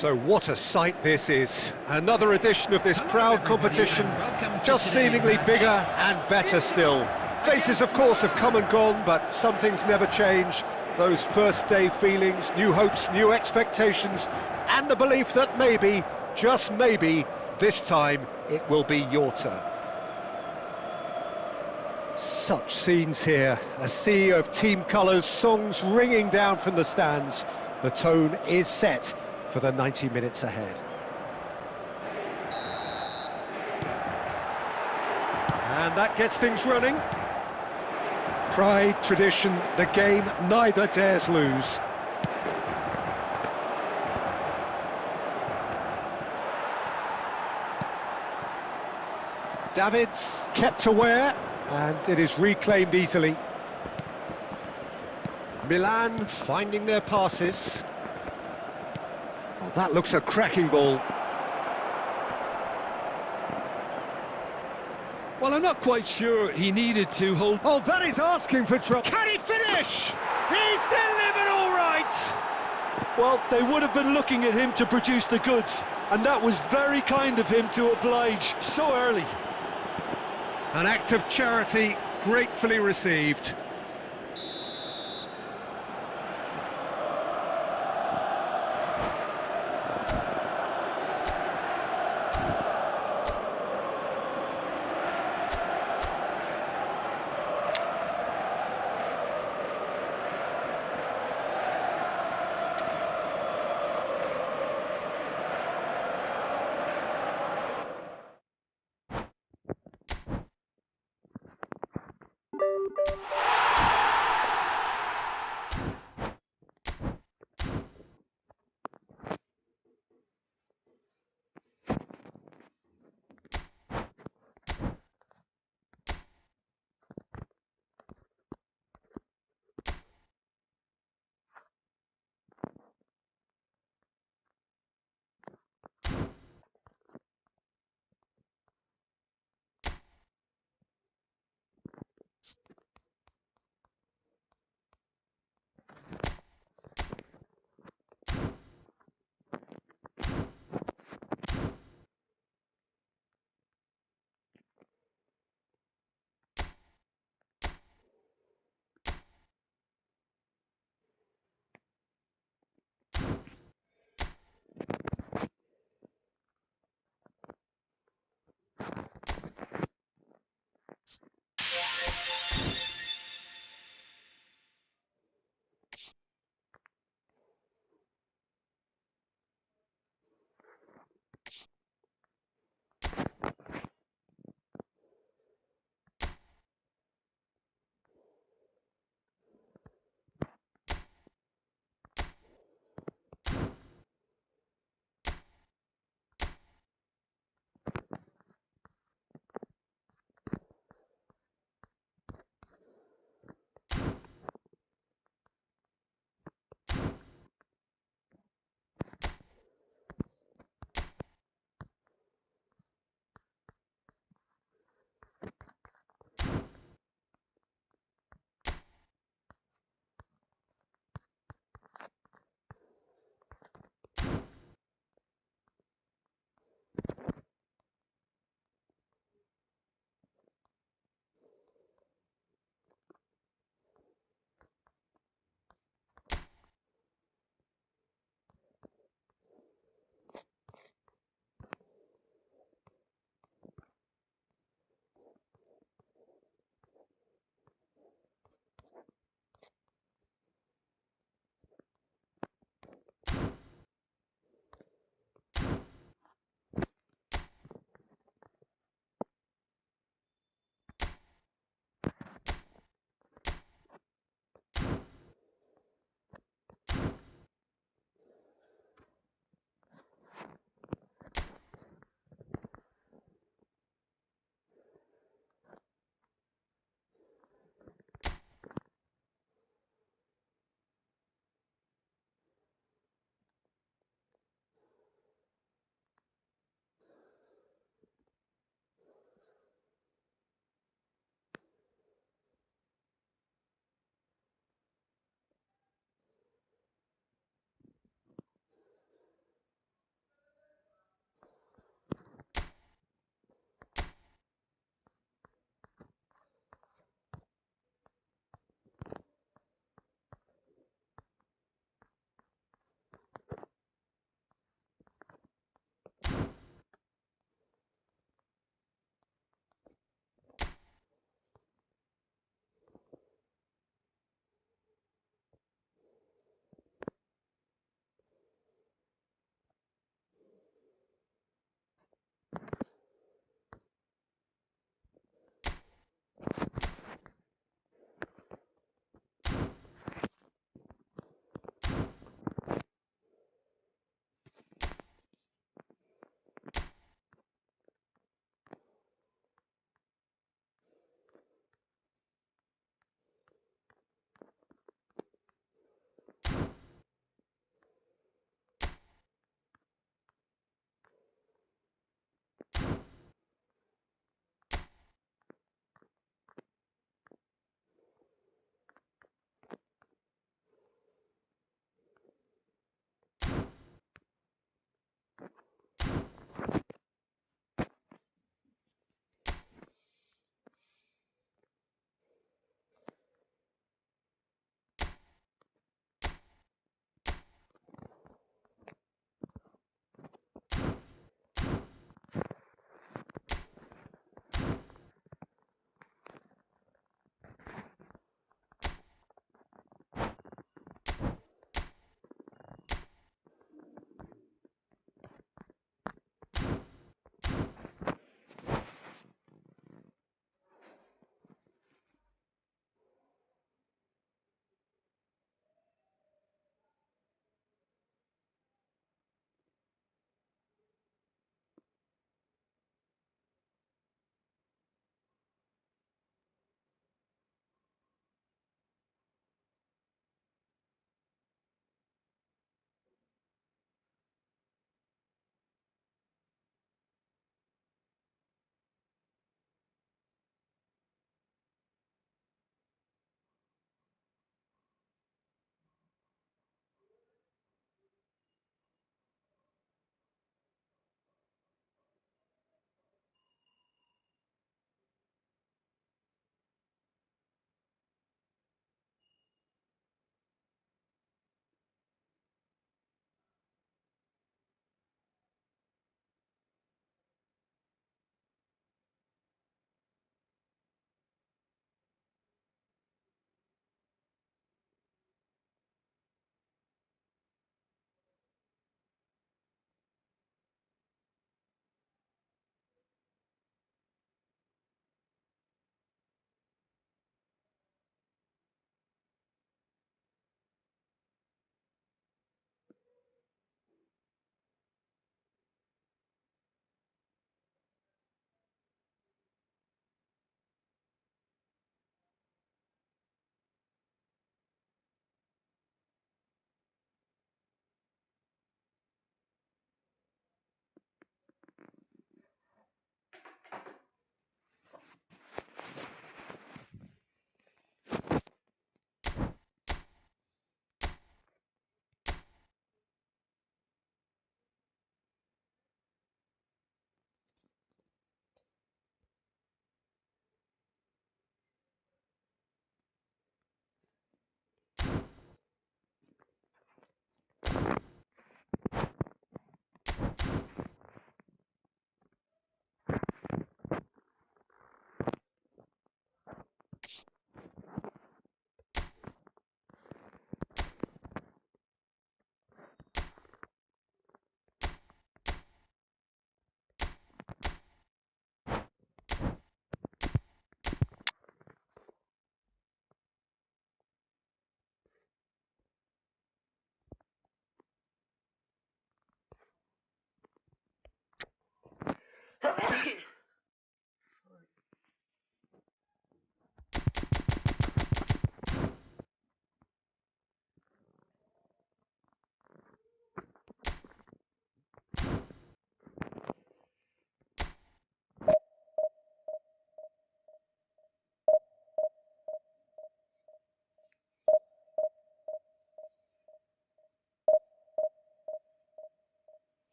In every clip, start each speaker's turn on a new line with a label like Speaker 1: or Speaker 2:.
Speaker 1: So what a sight this is. Another edition of this proud competition, just seemingly bigger and better still. Faces, of course, have come and gone, but some things never change. Those first day feelings, new hopes, new expectations, and the belief that maybe, just maybe, this time it will be your turn. Such scenes here, a sea of team colours, songs ringing down from the stands. The tone is set for the 90 minutes ahead. And that gets things running. Pride, tradition, the game neither dares lose. Davids kept aware, and it is reclaimed easily. Milan finding their passes. Oh, that looks a cracking ball.
Speaker 2: Well, I'm not quite sure he needed to hold...
Speaker 1: Oh, that is asking for trouble. Can he finish? He's delivered all right!
Speaker 2: Well, they would have been looking at him to produce the goods, and that was very kind of him to oblige so early.
Speaker 1: An act of charity gratefully received.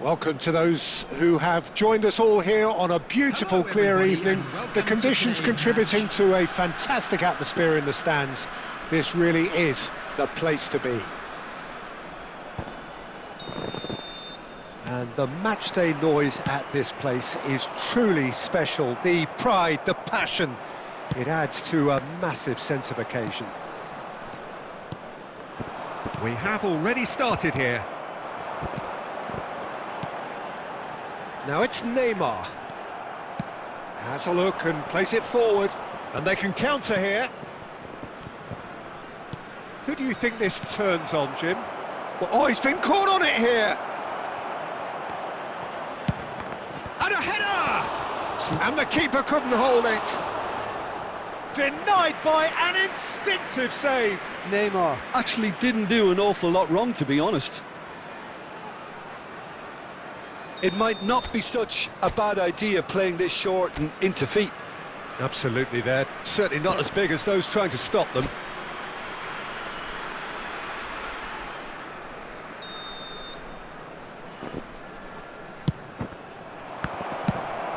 Speaker 1: Welcome to those who have joined us all here on a beautiful, clear evening. The conditions contributing to a fantastic atmosphere in the stands. This really is the place to be. And the matchday noise at this place is truly special. The pride, the passion, it adds to a massive sense of occasion. We have already started here. Now it's Neymar. Has a look and plays it forward. And they can counter here. Who do you think this turns on, Jim? Well, oh, he's been caught on it here. And a header! And the keeper couldn't hold it. Denied by an instinctive save.
Speaker 2: Neymar actually didn't do an awful lot wrong, to be honest. It might not be such a bad idea playing this short and into feet.
Speaker 1: Absolutely, they're certainly not as big as those trying to stop them.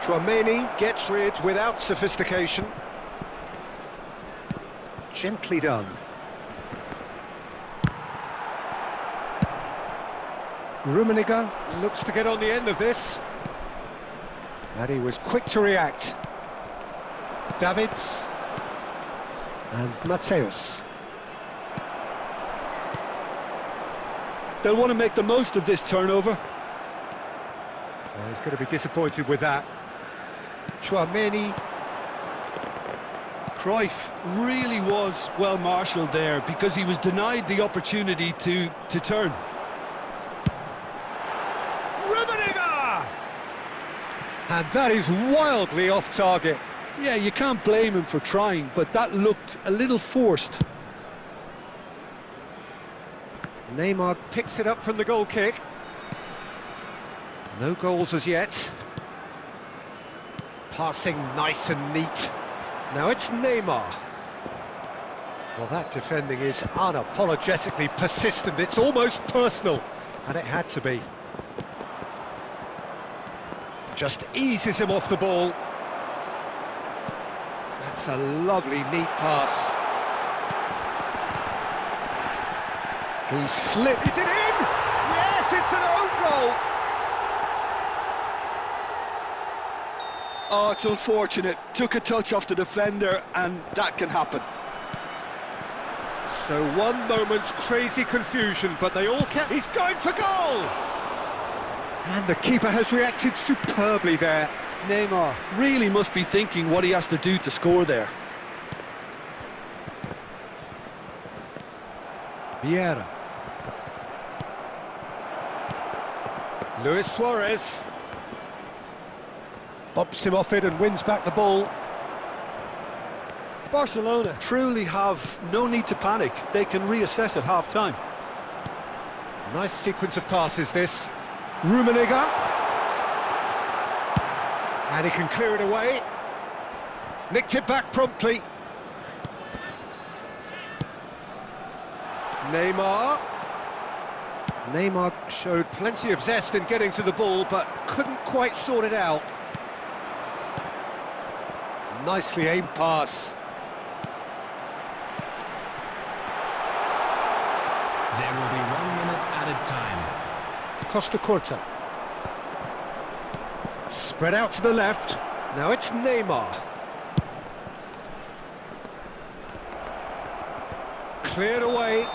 Speaker 1: Tchouaméni gets rid without sophistication. Gently done. Rummenigge looks to get on the end of this. And he was quick to react. Davids. And Mateus.
Speaker 2: They'll want to make the most of this turnover.
Speaker 1: Well, he's going to be disappointed with that. Tchouaméni.
Speaker 2: Cruyff really was well marshalled there because he was denied the opportunity to turn.
Speaker 1: And that is wildly off target.
Speaker 2: Yeah, you can't blame him for trying, but that looked a little forced.
Speaker 1: Neymar picks it up from the goal kick. No goals as yet. Passing nice and neat. Now it's Neymar. Well, that defending is unapologetically persistent. It's almost personal, and it had to be. Just eases him off the ball. That's a lovely, neat pass. He slipped. Is it in? Yes, it's an own goal.
Speaker 2: Oh, it's unfortunate. Took a touch off the defender, and that can happen.
Speaker 1: So one moment's crazy confusion, but they all kept... He's going for goal! And the keeper has reacted superbly there.
Speaker 2: Neymar really must be thinking what he has to do to score there.
Speaker 1: Vieira. Luis Suarez. Bumps him off it and wins back the ball.
Speaker 2: Barcelona truly have no need to panic. They can reassess at half-time.
Speaker 1: Nice sequence of passes, this. Rummenigge. And he can clear it away. Nicked it back promptly. Neymar. Neymar showed plenty of zest in getting to the ball, but couldn't quite sort it out. Nicely aimed pass.
Speaker 3: There will be 1 minute added time.
Speaker 1: Costa Curta. Spread out to the left. Now it's Neymar. Cleared away.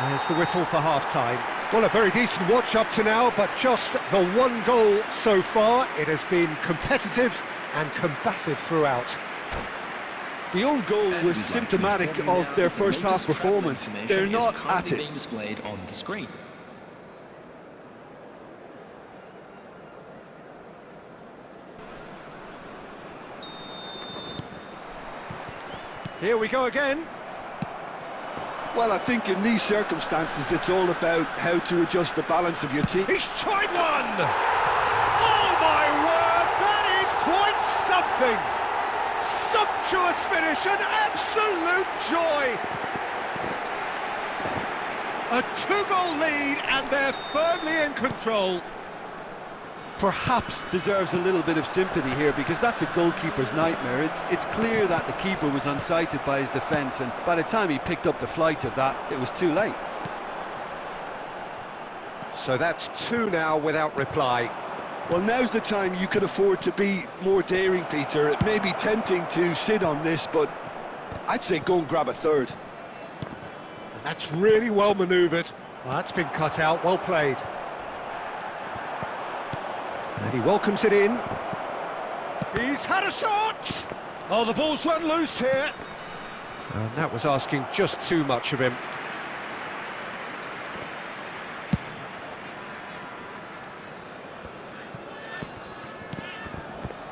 Speaker 1: There's the whistle for half-time. Well, a very decent watch up to now, but just the one goal so far. It has been competitive and combative throughout.
Speaker 2: The own goal was symptomatic of their first half performance. They're not at it.
Speaker 3: Displayed on the screen.
Speaker 1: Here we go again.
Speaker 2: Well, I think in these circumstances, it's all about how to adjust the balance of your team.
Speaker 1: He's tried one! Oh, my word! That is quite something! Sumptuous finish, an absolute joy! A two-goal lead, and they're firmly in control.
Speaker 2: Perhaps deserves a little bit of sympathy here, because that's a goalkeeper's nightmare. It's clear that the keeper was unsighted by his defence, and by the time he picked up the flight of that, it was too late.
Speaker 1: So that's two now without reply.
Speaker 2: Well, now's the time you can afford to be more daring, Peter. It may be tempting to sit on this, but I'd say go and grab a third.
Speaker 1: And that's really well manoeuvred. Well, that's been cut out, well played. And he welcomes it in. He's had a shot! Oh, the ball's run loose here. And that was asking just too much of him.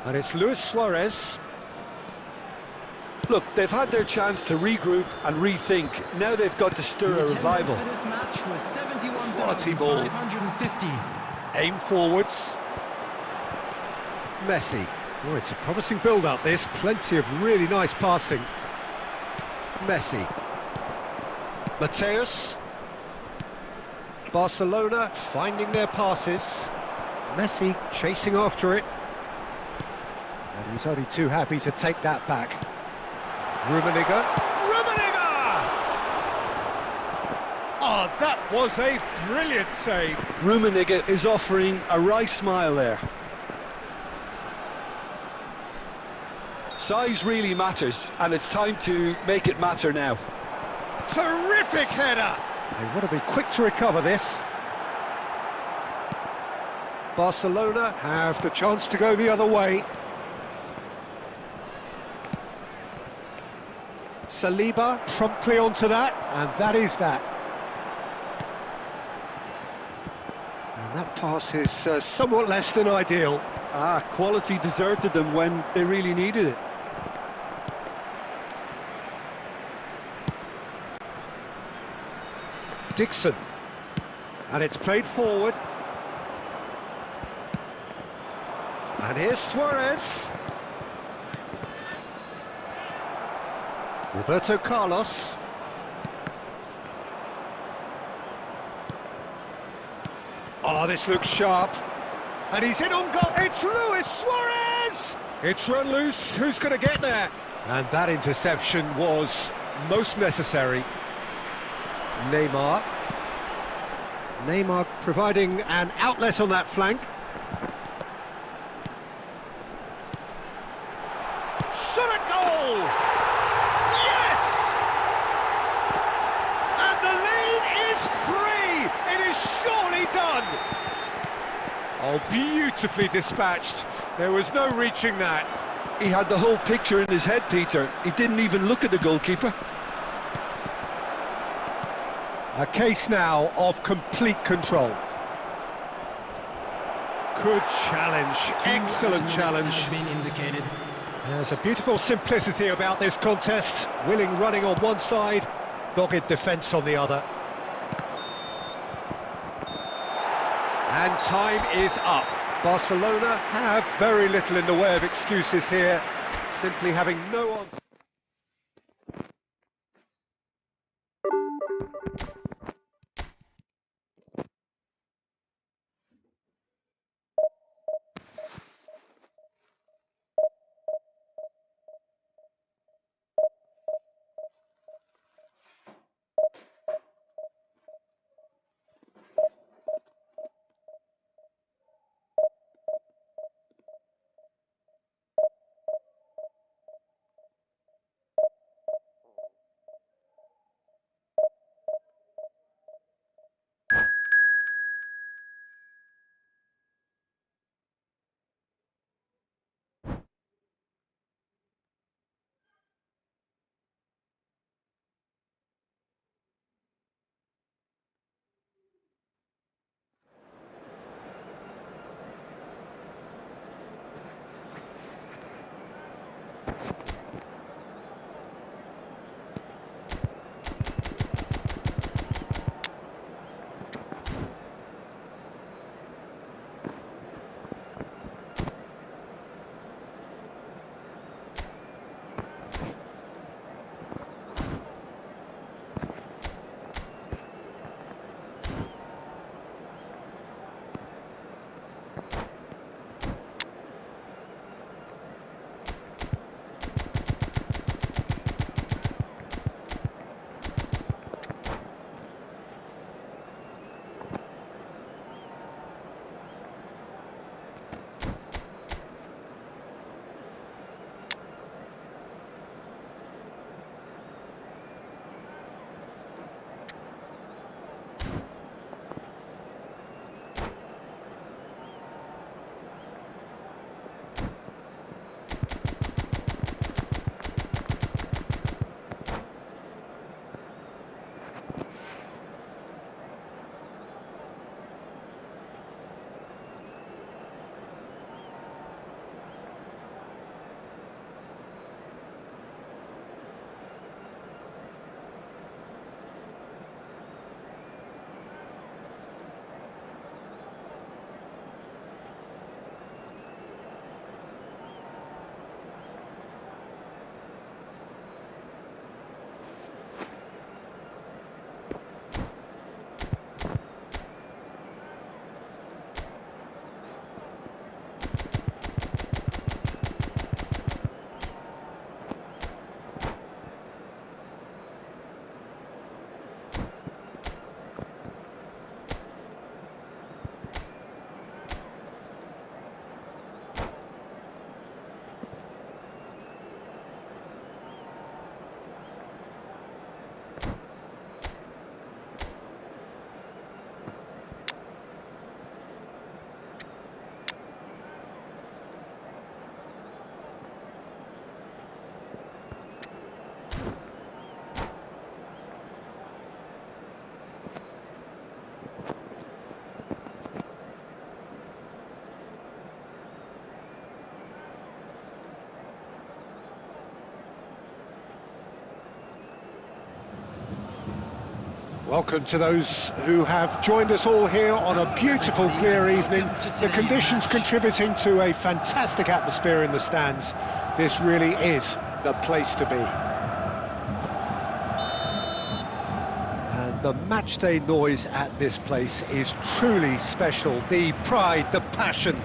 Speaker 1: And it's Luis Suarez.
Speaker 2: Look, they've had their chance to regroup and rethink. Now they've got to stir a revival.
Speaker 3: This match was 71
Speaker 1: Quality ball.
Speaker 3: 550.
Speaker 1: Aim forwards. Messi. Oh, it's a promising build-up, this. Plenty of really nice passing. Messi. Mateus. Barcelona finding their passes. Messi chasing after it. And he's only too happy to take that back. Rummenigge. Rummenigge! Oh, that was a brilliant save.
Speaker 2: Rummenigge is offering a wry smile there. Size really matters, and it's time to make it matter now.
Speaker 1: Terrific header! They want to be quick to recover this. Barcelona have the chance to go the other way. Saliba promptly onto that, and that is that. And that pass is somewhat less than ideal.
Speaker 2: Quality deserted them when they really needed it.
Speaker 1: Dixon. And it's played forward. And here's Suarez. Roberto Carlos. Oh, this looks sharp. And he's in on goal. It's Luis Suarez! It's run loose. Who's going to get there? And that interception was most necessary. Neymar. Neymar providing an outlet on that flank. Shot at goal! Yes! And the lead is 3! It is surely done! Oh, beautifully dispatched. There was no reaching that.
Speaker 2: He had the whole picture in his head, Peter. He didn't even look at the goalkeeper.
Speaker 1: A case now of complete control. Good challenge, excellent challenge.
Speaker 3: Been indicated.
Speaker 1: There's a beautiful simplicity about this contest. Willing running on one side, dogged defence on the other. And time is up. Barcelona have very little in the way of excuses here, simply having no answer. Welcome to those who have joined us all here on a beautiful, clear evening. The conditions contributing to a fantastic atmosphere in the stands. This really is the place to be. And the matchday noise at this place is truly special. The pride, the passion,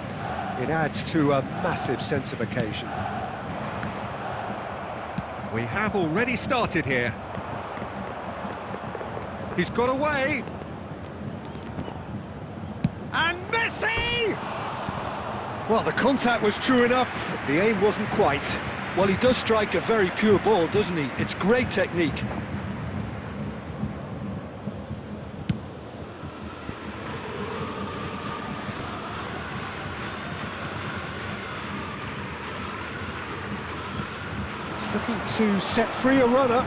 Speaker 1: it adds to a massive sense of occasion. We have already started here. He's got away. And Messi! Well, the contact was true enough, the aim wasn't quite.
Speaker 2: Well, he does strike a very pure ball, doesn't he? It's great technique.
Speaker 1: He's looking to set free a runner.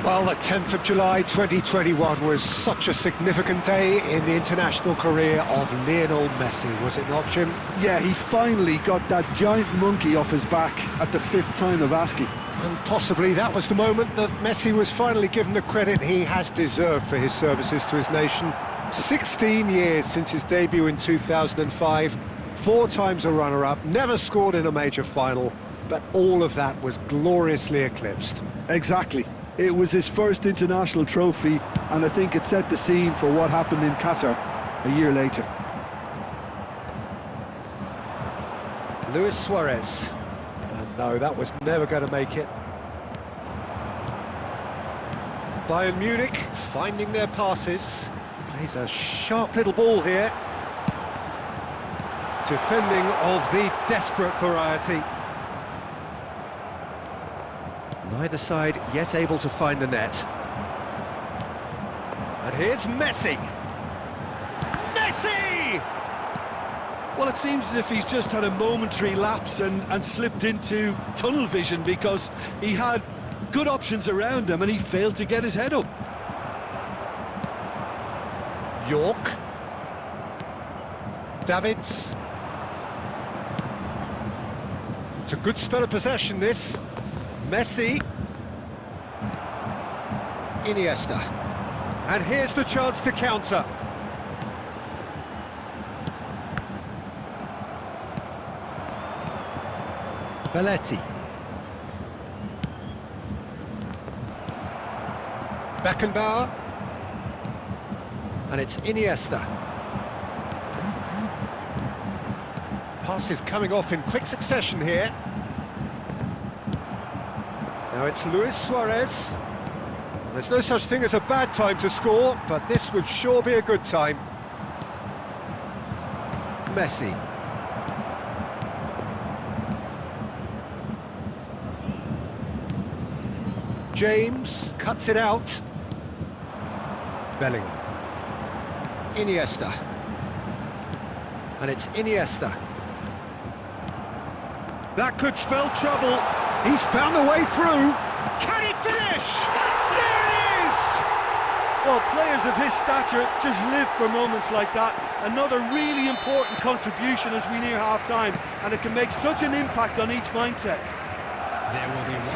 Speaker 1: Well, the 10th of July 2021 was such a significant day in the international career of Lionel Messi, was it not, Jim?
Speaker 2: Yeah, he finally got that giant monkey off his back at the 5th time of asking.
Speaker 1: And possibly that was the moment that Messi was finally given the credit he has deserved for his services to his nation. 16 years since his debut in 2005, 4 times a runner-up, never scored in a major final, but all of that was gloriously eclipsed.
Speaker 2: Exactly. It was his first international trophy, and I think it set the scene for what happened in Qatar a year later.
Speaker 1: Luis Suarez. And no, that was never going to make it. Bayern Munich finding their passes. Plays a sharp little ball here. Defending of the desperate variety. Neither side yet able to find the net. And here's Messi! Messi!
Speaker 2: Well, it seems as if he's just had a momentary lapse and slipped into tunnel vision, because he had good options around him and he failed to get his head up.
Speaker 1: York. Davids. It's a good spell of possession, this. Messi. Iniesta. And here's the chance to counter. Belletti. Beckenbauer. And it's Iniesta. Passes coming off in quick succession here. Now it's Luis Suarez. There's no such thing as a bad time to score, but this would sure be a good time. Messi. James cuts it out. Bellingham. Iniesta. And it's Iniesta. That could spell trouble. He's found a way through. Can he finish? There it is!
Speaker 2: Well, players of his stature just live for moments like that. Another really important contribution as we near half-time, and it can make such an impact on each mindset.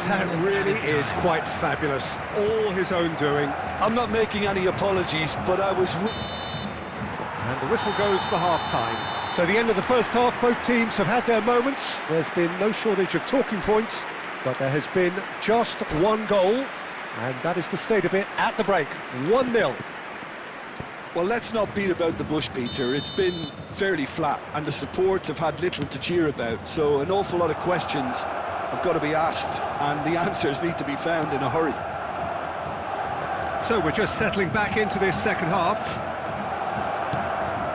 Speaker 1: That really is quite fabulous. All his own doing.
Speaker 2: I'm not making any apologies, but I was...
Speaker 1: And the whistle goes for half-time. So the end of the first half, both teams have had their moments. There's been no shortage of talking points, but there has been just one goal, and that is the state of it at the break. 1-0.
Speaker 2: Well, let's not beat about the bush, Peter. It's been fairly flat, and the support have had little to cheer about, so an awful lot of questions have got to be asked, and the answers need to be found in a hurry.
Speaker 1: So we're just settling back into this second half.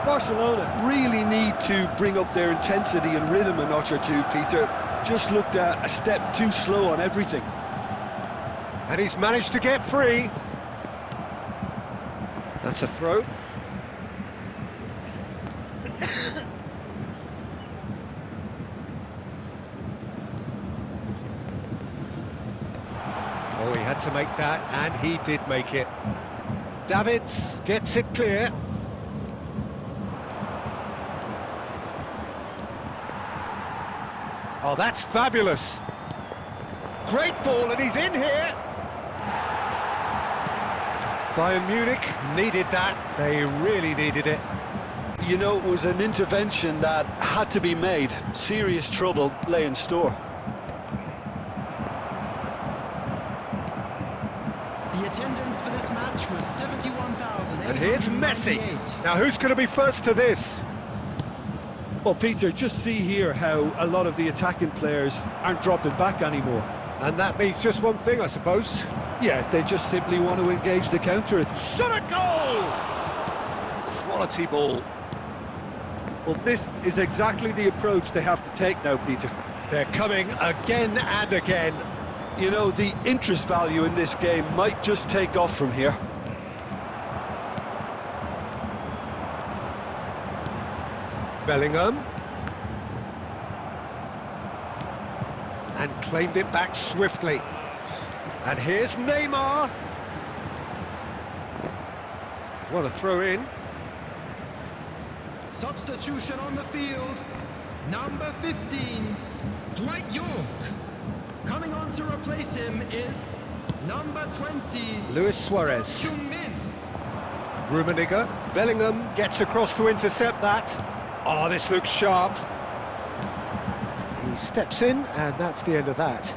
Speaker 2: Barcelona really need to bring up their intensity and rhythm a notch or two, Peter. Just looked a step too slow on everything.
Speaker 1: And he's managed to get free. That's a throw. Oh, he had to make that, and he did make it. Davids gets it clear. Oh, that's fabulous. great ball, and he's in here. Bayern Munich needed that. They really needed it.
Speaker 2: You know, it was an intervention that had to be made. Serious trouble lay in store.
Speaker 3: The attendance for this match was 71,000.
Speaker 1: And here's Messi. Now, who's going to be first to this?
Speaker 2: Well, Peter, just see here how a lot of the attacking players aren't dropping back anymore.
Speaker 1: And that means just one thing, I suppose.
Speaker 2: Yeah, they just simply want to engage the counter.
Speaker 1: Shot a goal! Quality ball.
Speaker 2: Well, this is exactly the approach they have to take now, Peter.
Speaker 1: They're coming again and again.
Speaker 2: You know, the interest value in this game might just take off from here.
Speaker 1: Bellingham. And claimed it back swiftly. And here's Neymar. What a throw in.
Speaker 3: Substitution on the field. Number 15, Dwight York. Coming on to replace him is number 20,
Speaker 1: Luis Suarez.
Speaker 3: Min.
Speaker 1: Rummenigge. Bellingham gets across to intercept that. Oh, this looks sharp. He steps in, and that's the end of that.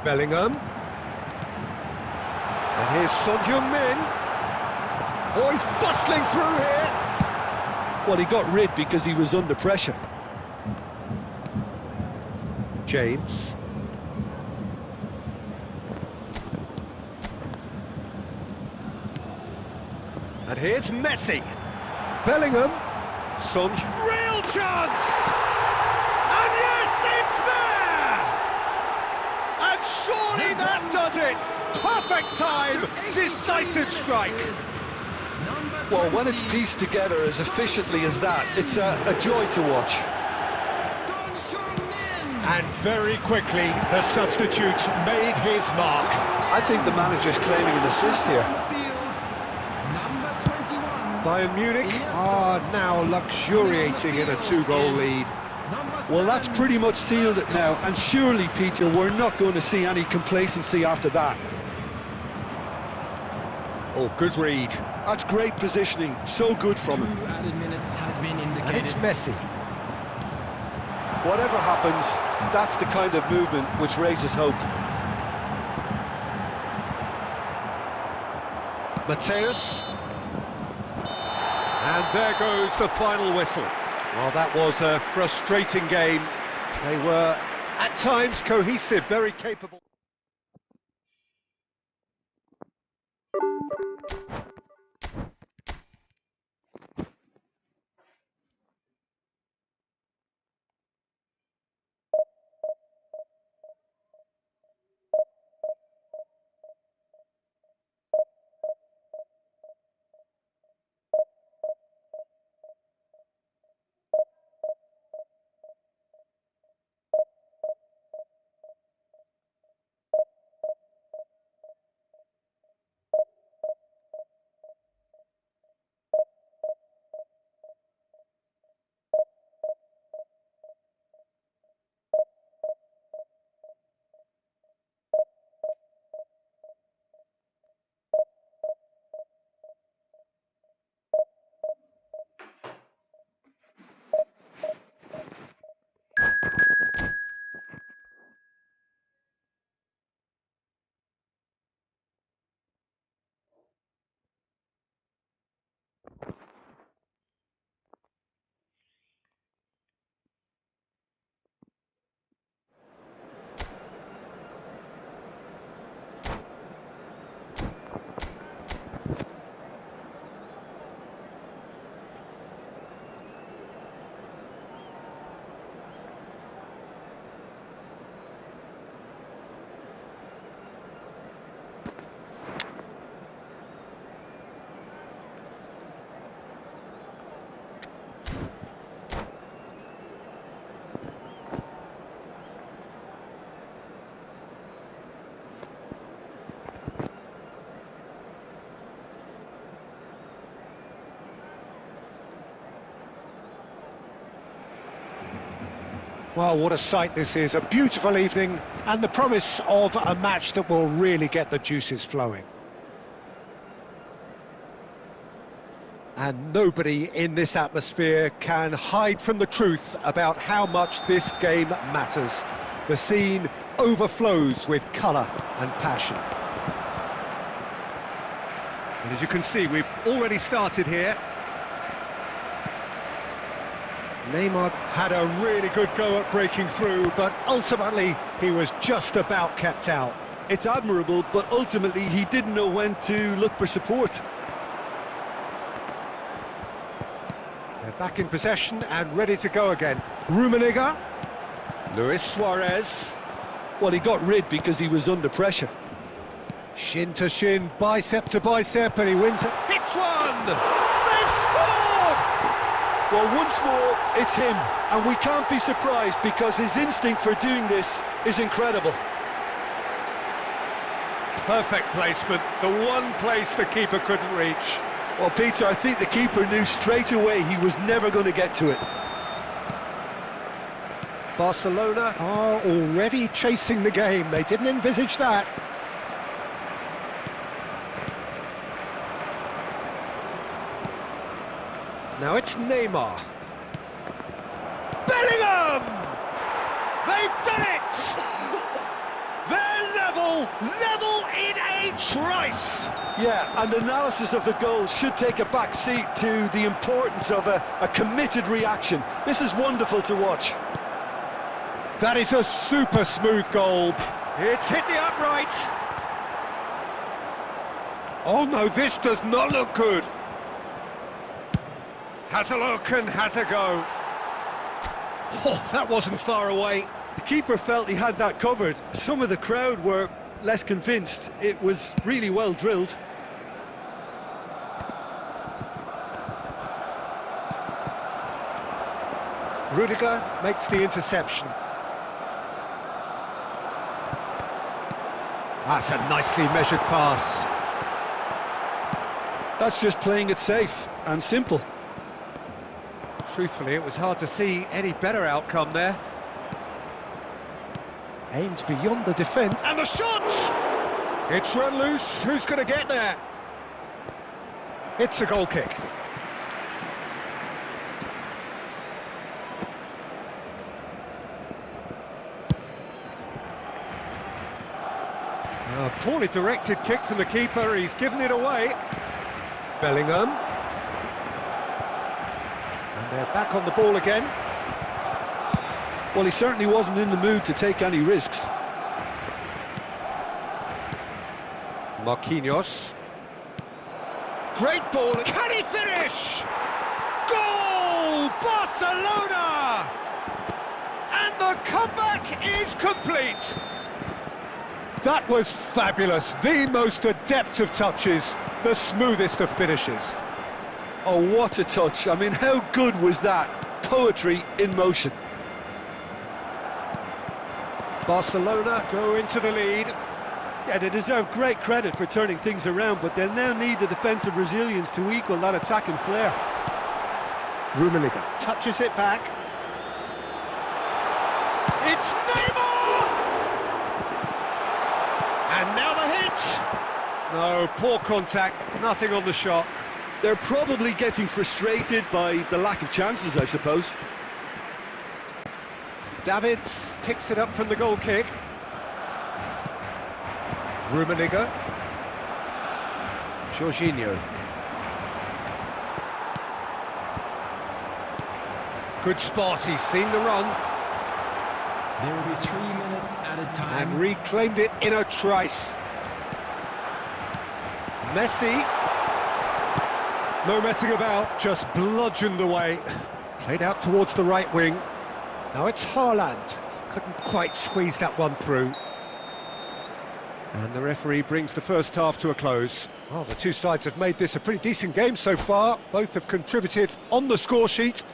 Speaker 1: Bellingham. And here's Son Heung-min. Oh, he's bustling through here.
Speaker 2: Well, he got rid because he was under pressure.
Speaker 1: James. And here's Messi. Bellingham. Son, real chance! And yes, it's there! And surely that does it! Perfect time, decisive strike.
Speaker 2: Well, when it's pieced together as efficiently as that, it's a joy to watch.
Speaker 1: And very quickly, the substitute made his mark.
Speaker 2: I think the manager's claiming an assist here.
Speaker 1: Bayern Munich are now luxuriating in a two-goal lead.
Speaker 2: Well, that's pretty much sealed it now, and surely, Peter, we're not going to see any complacency after that.
Speaker 1: Oh, good read.
Speaker 2: That's great positioning, so good from him.
Speaker 3: 2 added minutes has been indicated.
Speaker 1: And it's Messi.
Speaker 2: Whatever happens, that's the kind of movement which raises hope.
Speaker 1: Mateus. And there goes the final whistle. Well, that was a frustrating game. They were, at times, cohesive, very capable. Well, what a sight this is, a beautiful evening and the promise of a match that will really get the juices flowing. And nobody in this atmosphere can hide from the truth about how much this game matters. The scene overflows with colour and passion. And as you can see, we've already started here. Neymar had a really good go at breaking through, but ultimately he was just about kept out.
Speaker 2: It's admirable, but ultimately he didn't know when to look for support.
Speaker 1: They're back in possession and ready to go again. Rummenigge, Luis Suarez.
Speaker 2: Well, he got rid because he was under pressure.
Speaker 1: Shin to shin, bicep to bicep, and he wins it. Hits one! They've scored!
Speaker 2: Well, once more, it's him, and we can't be surprised because his instinct for doing this is incredible.
Speaker 1: Perfect placement, the one place the keeper couldn't reach.
Speaker 2: Well, Peter, I think the keeper knew straight away he was never going to get to it.
Speaker 1: Barcelona are already chasing the game. They didn't envisage that. Now it's Neymar. Bellingham! They've done it! They're level in a trice!
Speaker 2: Yeah, and analysis of the goal should take a back seat to the importance of a committed reaction. This is wonderful to watch.
Speaker 1: That is a super smooth goal. It's hit the upright. Oh no, this does not look good. Has a look and has a go. Oh, that wasn't far away.
Speaker 2: The keeper felt he had that covered. Some of the crowd were less convinced. It was really well drilled.
Speaker 1: Rudiger makes the interception. That's a nicely measured pass.
Speaker 2: That's just playing it safe and simple.
Speaker 1: Truthfully, it was hard to see any better outcome there. Aimed beyond the defence. And the shot! It's run loose. Who's going to get there? It's a goal kick. A poorly directed kick from the keeper. He's given it away. Bellingham. And they're back on the ball again.
Speaker 2: Well, he certainly wasn't in the mood to take any risks.
Speaker 1: Marquinhos. Great ball. Can he finish? Goal! Barcelona! And the comeback is complete. That was fabulous. The most adept of touches, the smoothest of finishes.
Speaker 2: Oh, what a touch. I mean, how good was that? Poetry in motion.
Speaker 1: Barcelona go into the lead.
Speaker 2: Yeah, they deserve great credit for turning things around, but they'll now need the defensive resilience to equal that attacking flair.
Speaker 1: Rummenigge touches it back. It's Neymar! And now the hit! No, poor contact, nothing on the shot.
Speaker 2: They're probably getting frustrated by the lack of chances, I suppose.
Speaker 1: Davids picks it up from the goal kick. Rummenigge. Jorginho. Good spot, he's seen the run.
Speaker 3: There will be 3 minutes added time.
Speaker 1: And reclaimed it in a trice. Messi. No messing about, just bludgeoned away. Played out towards the right wing. Now it's Haaland. Couldn't quite squeeze that one through. And the referee brings the first half to a close. Well, the two sides have made this a pretty decent game so far. Both have contributed on the score sheet.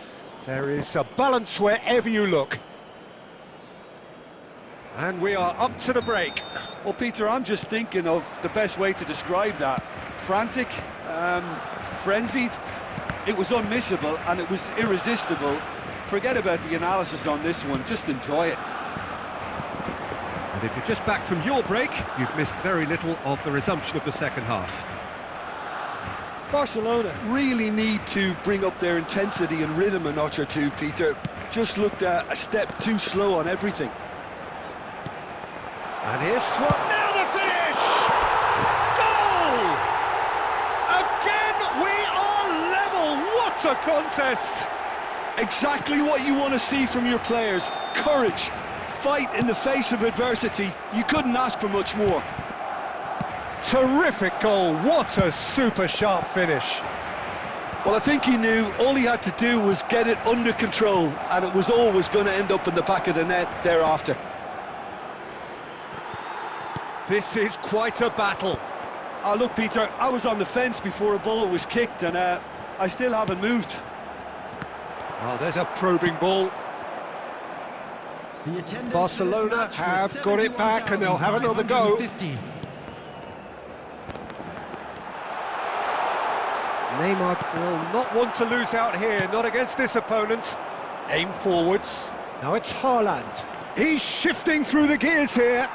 Speaker 1: There is a balance wherever you look. And we are up to the break.
Speaker 2: Well, Peter, I'm just thinking of the best way to describe that. Frantic, frenzied. It was unmissable and it was irresistible forget about the analysis on this one, just enjoy it.
Speaker 1: And if you're just back from your break, you've missed very little of the resumption of the second half.
Speaker 2: Barcelona really need to bring up their intensity and rhythm a notch or two, Peter. Just looked a step too slow on everything.
Speaker 1: And here's Swap. Now the finish! Goal! Again, we are level. What a contest!
Speaker 2: Exactly what you want to see from your players. Courage, fight in the face of adversity. You couldn't ask for much more.
Speaker 1: Terrific goal. What a super sharp finish.
Speaker 2: Well, I think he knew all he had to do was get it under control, and it was always going to end up in the back of the net thereafter.
Speaker 1: This is quite a battle.
Speaker 2: Oh, look, Peter, I was on the fence before a ball was kicked, and I still haven't moved.
Speaker 1: Oh, there's a probing ball. Barcelona have got it back, and they'll have another go. Neymar will not want to lose out here, not against this opponent. Aim forwards. Now it's Haaland. He's shifting through the gears here.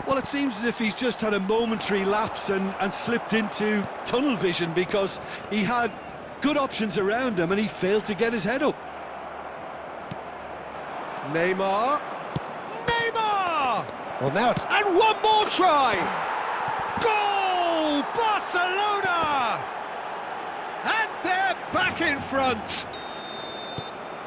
Speaker 2: Well, it seems as if he's just had a momentary lapse and slipped into tunnel vision, because he had good options around him and he failed to get his head up.
Speaker 1: Neymar. Neymar! Well, now it's... And one more try! Goal! Barcelona! And they're back in front.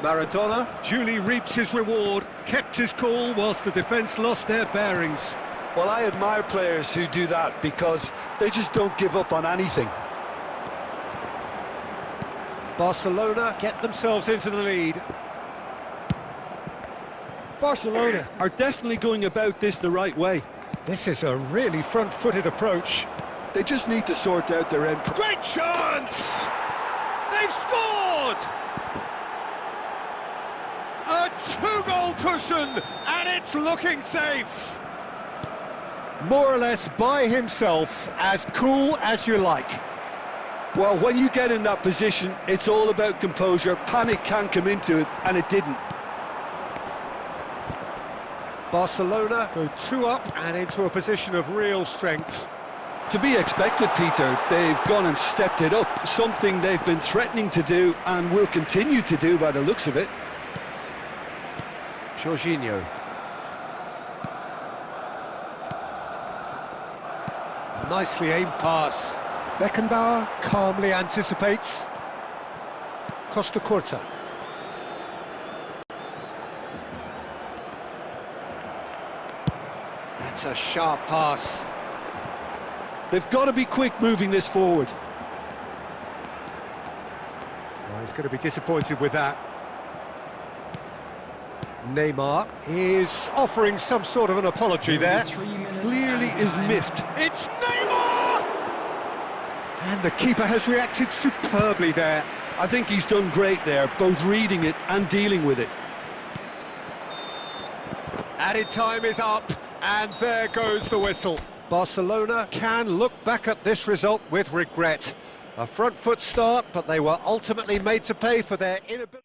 Speaker 1: Maradona duly reaped his reward, kept his cool whilst the defence lost their bearings.
Speaker 2: Well, I admire players who do that, because they just don't give up on anything.
Speaker 1: Barcelona get themselves into the lead.
Speaker 2: Barcelona are definitely going about this the right way.
Speaker 1: This is a really front-footed approach.
Speaker 2: They just need to sort out their end.
Speaker 1: Great chance! They've scored! A two-goal cushion, and it's looking safe. More or less by himself, as cool as you like.
Speaker 2: Well, when you get in that position, it's all about composure. Panic can come into it, and it didn't.
Speaker 1: Barcelona go 2 up and into a position of real strength.
Speaker 2: To be expected, Peter. They've gone and stepped it up, something they've been threatening to do and will continue to do by the looks of it.
Speaker 1: Jorginho. Nicely aimed pass. Beckenbauer calmly anticipates. Costa Curta. That's a sharp pass.
Speaker 2: They've got to be quick moving this forward.
Speaker 1: Well, he's going to be disappointed with that. Neymar is offering some sort of an apology there.
Speaker 2: Clearly is miffed.
Speaker 1: It's Neymar! And the keeper has reacted superbly there.
Speaker 2: I think he's done great there, both reading it and dealing with it.
Speaker 1: Added time is up, and there goes the whistle. Barcelona can look back at this result with regret. A front foot start, but they were ultimately made to pay for their inability.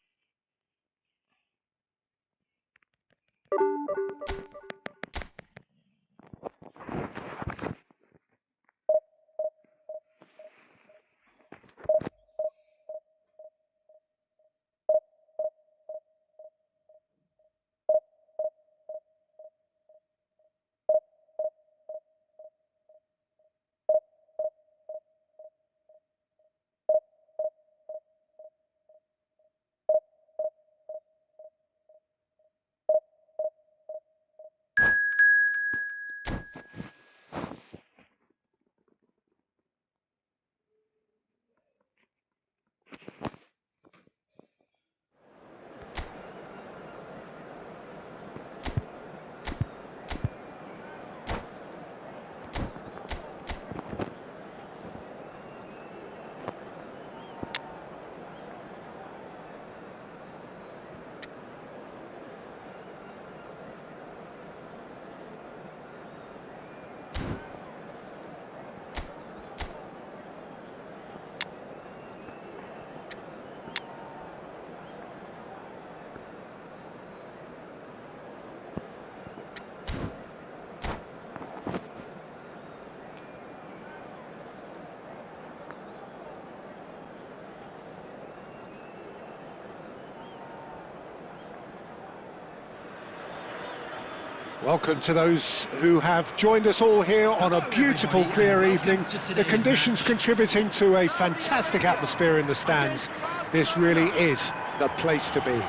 Speaker 1: Welcome to those who have joined us all here on a beautiful, clear evening. The conditions contributing to a fantastic atmosphere in the stands. This really is the place to be.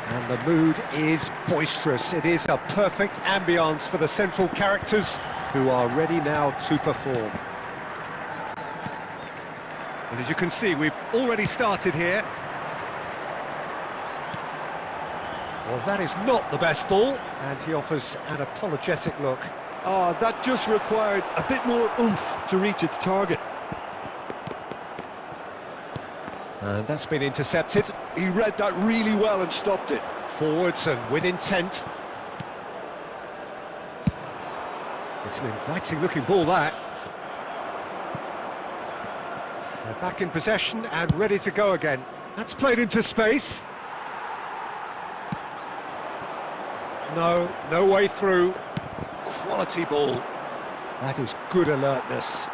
Speaker 1: And the mood is boisterous. It is a perfect ambience for the central characters who are ready now to perform. And as you can see, we've already started here. Well, that is not the best ball, and he offers an apologetic look.
Speaker 2: Oh, that just required a bit more oomph to reach its target.
Speaker 1: And that's been intercepted.
Speaker 2: He read that really well and stopped it.
Speaker 1: Forwards and with intent. It's an inviting-looking ball, that. They're back in possession and ready to go again. That's played into space. No way through. Quality ball. That is good alertness.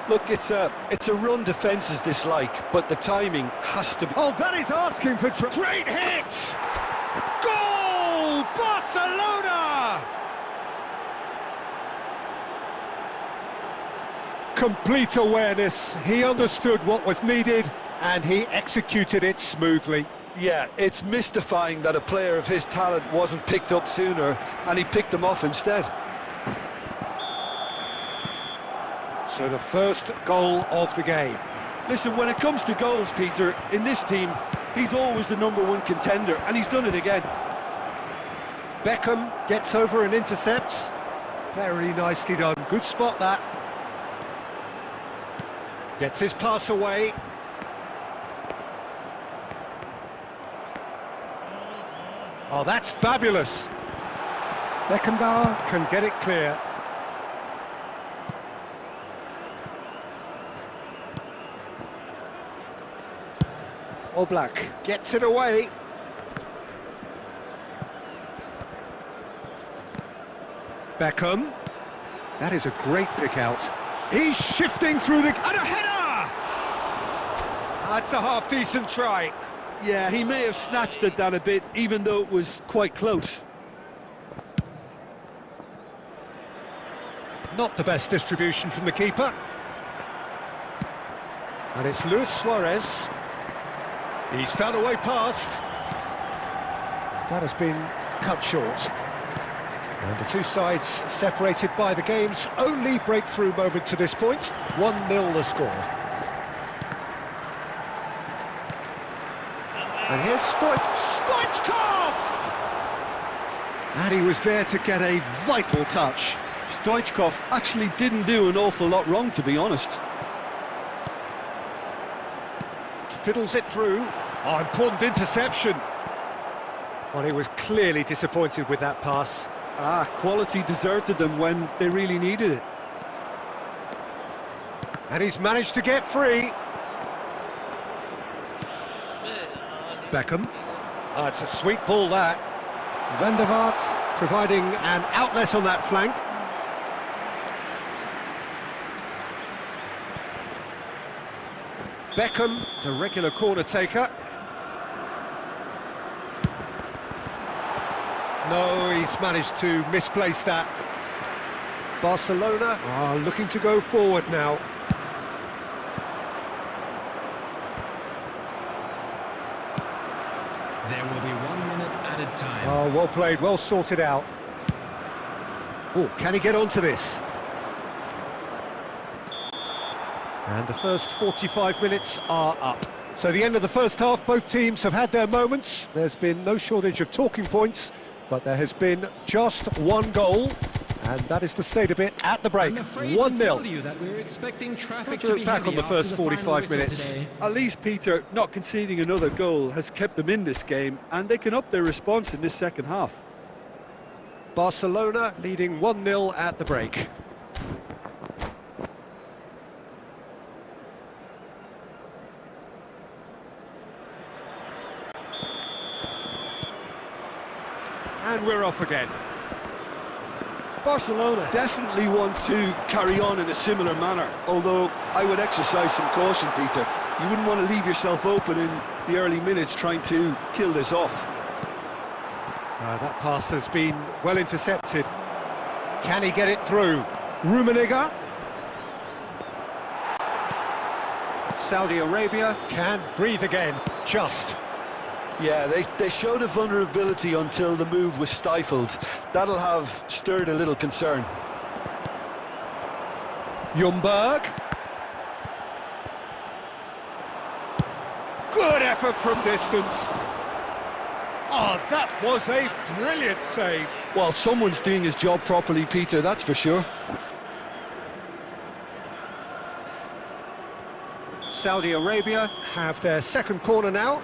Speaker 2: Look, it's a run defence's dislike, but the timing has to be...
Speaker 1: Oh, that is asking for great hit! Goal! Barcelona! Complete awareness. He understood what was needed and he executed it smoothly.
Speaker 2: Yeah, it's mystifying that a player of his talent wasn't picked up sooner, and he picked them off instead.
Speaker 1: So the first goal of the game.
Speaker 2: Listen, when it comes to goals, Peter, in this team, he's always the #1 contender, and he's done it again.
Speaker 1: Beckham gets over and intercepts. Very nicely done. Good spot, that. Gets his pass away. Oh, that's fabulous. Beckenbauer can get it clear. Oblak gets it away. Beckham. That is a great pick out. He's shifting through the... And a header! That's a half-decent try.
Speaker 2: Yeah, he may have snatched it down a bit, even though it was quite close.
Speaker 1: Not the best distribution from the keeper. And it's Luis Suarez. He's found a way past. That has been cut short. And the two sides separated by the game's only breakthrough moment to this point. 1-0 the score. And here's Stoichkov! And he was there to get a vital touch.
Speaker 2: Stoichkov actually didn't do an awful lot wrong, to be honest.
Speaker 1: Fiddles it through. Oh, important interception. Well, he was clearly disappointed with that pass.
Speaker 2: Quality deserted them when they really needed it.
Speaker 1: And he's managed to get free. Beckham. Oh, it's a sweet ball, that. Van der Vaart providing an outlet on that flank. Beckham, the regular corner taker. No, he's managed to misplace that. Barcelona are looking to go forward now.
Speaker 3: There will be 1 minute added time.
Speaker 1: Oh, well played, well sorted out. Oh, can he get onto this? And the first 45 minutes are up. So the end of the first half, both teams have had their moments. There's been no shortage of talking points, but there has been just one goal, and that is the state of it at the break. 1-0. To look back on the first 45 minutes.
Speaker 2: At least, Peter, not conceding another goal has kept them in this game, and they can up their response in this second half.
Speaker 1: Barcelona leading 1-0 at the break. And we're off again.
Speaker 2: Barcelona definitely want to carry on in a similar manner, although I would exercise some caution, Peter. You wouldn't want to leave yourself open in the early minutes trying to kill this off.
Speaker 1: That pass has been well intercepted. Can he get it through? Rummenigge. Saudi Arabia can breathe again, just.
Speaker 2: Yeah, they showed a vulnerability until the move was stifled. That'll have stirred a little concern.
Speaker 1: Ljungberg. Good effort from distance. Oh, that was a brilliant save.
Speaker 2: Well, someone's doing his job properly, Peter, that's for sure.
Speaker 1: Saudi Arabia have their second corner now.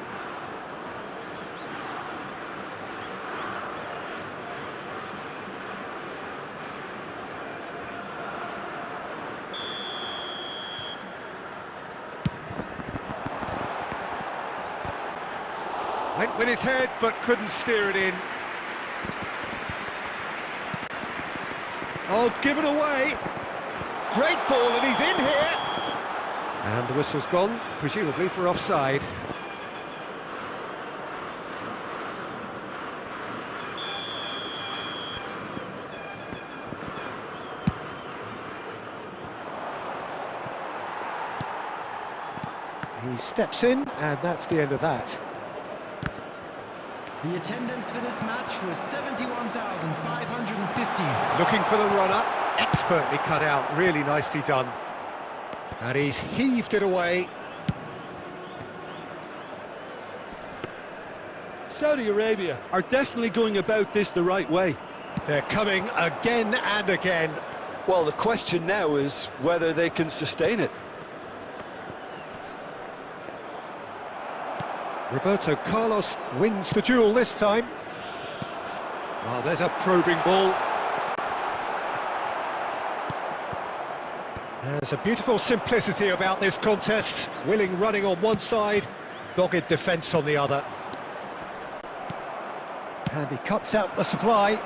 Speaker 1: Went with his head, but couldn't steer it in. Oh, given away. Great ball, and he's in here. And the whistle's gone, presumably for offside. He steps in, and that's the end of that.
Speaker 3: The attendance for this match was 71,550.
Speaker 1: Looking for the runner, expertly cut out, really nicely done. And he's heaved it away.
Speaker 2: Saudi Arabia are definitely going about this the right way.
Speaker 1: They're coming again and again.
Speaker 2: Well, the question now is whether they can sustain it.
Speaker 1: Roberto Carlos wins the duel this time. Oh, there's a probing ball. There's a beautiful simplicity about this contest. Willing running on one side, dogged defence on the other. And he cuts out the supply.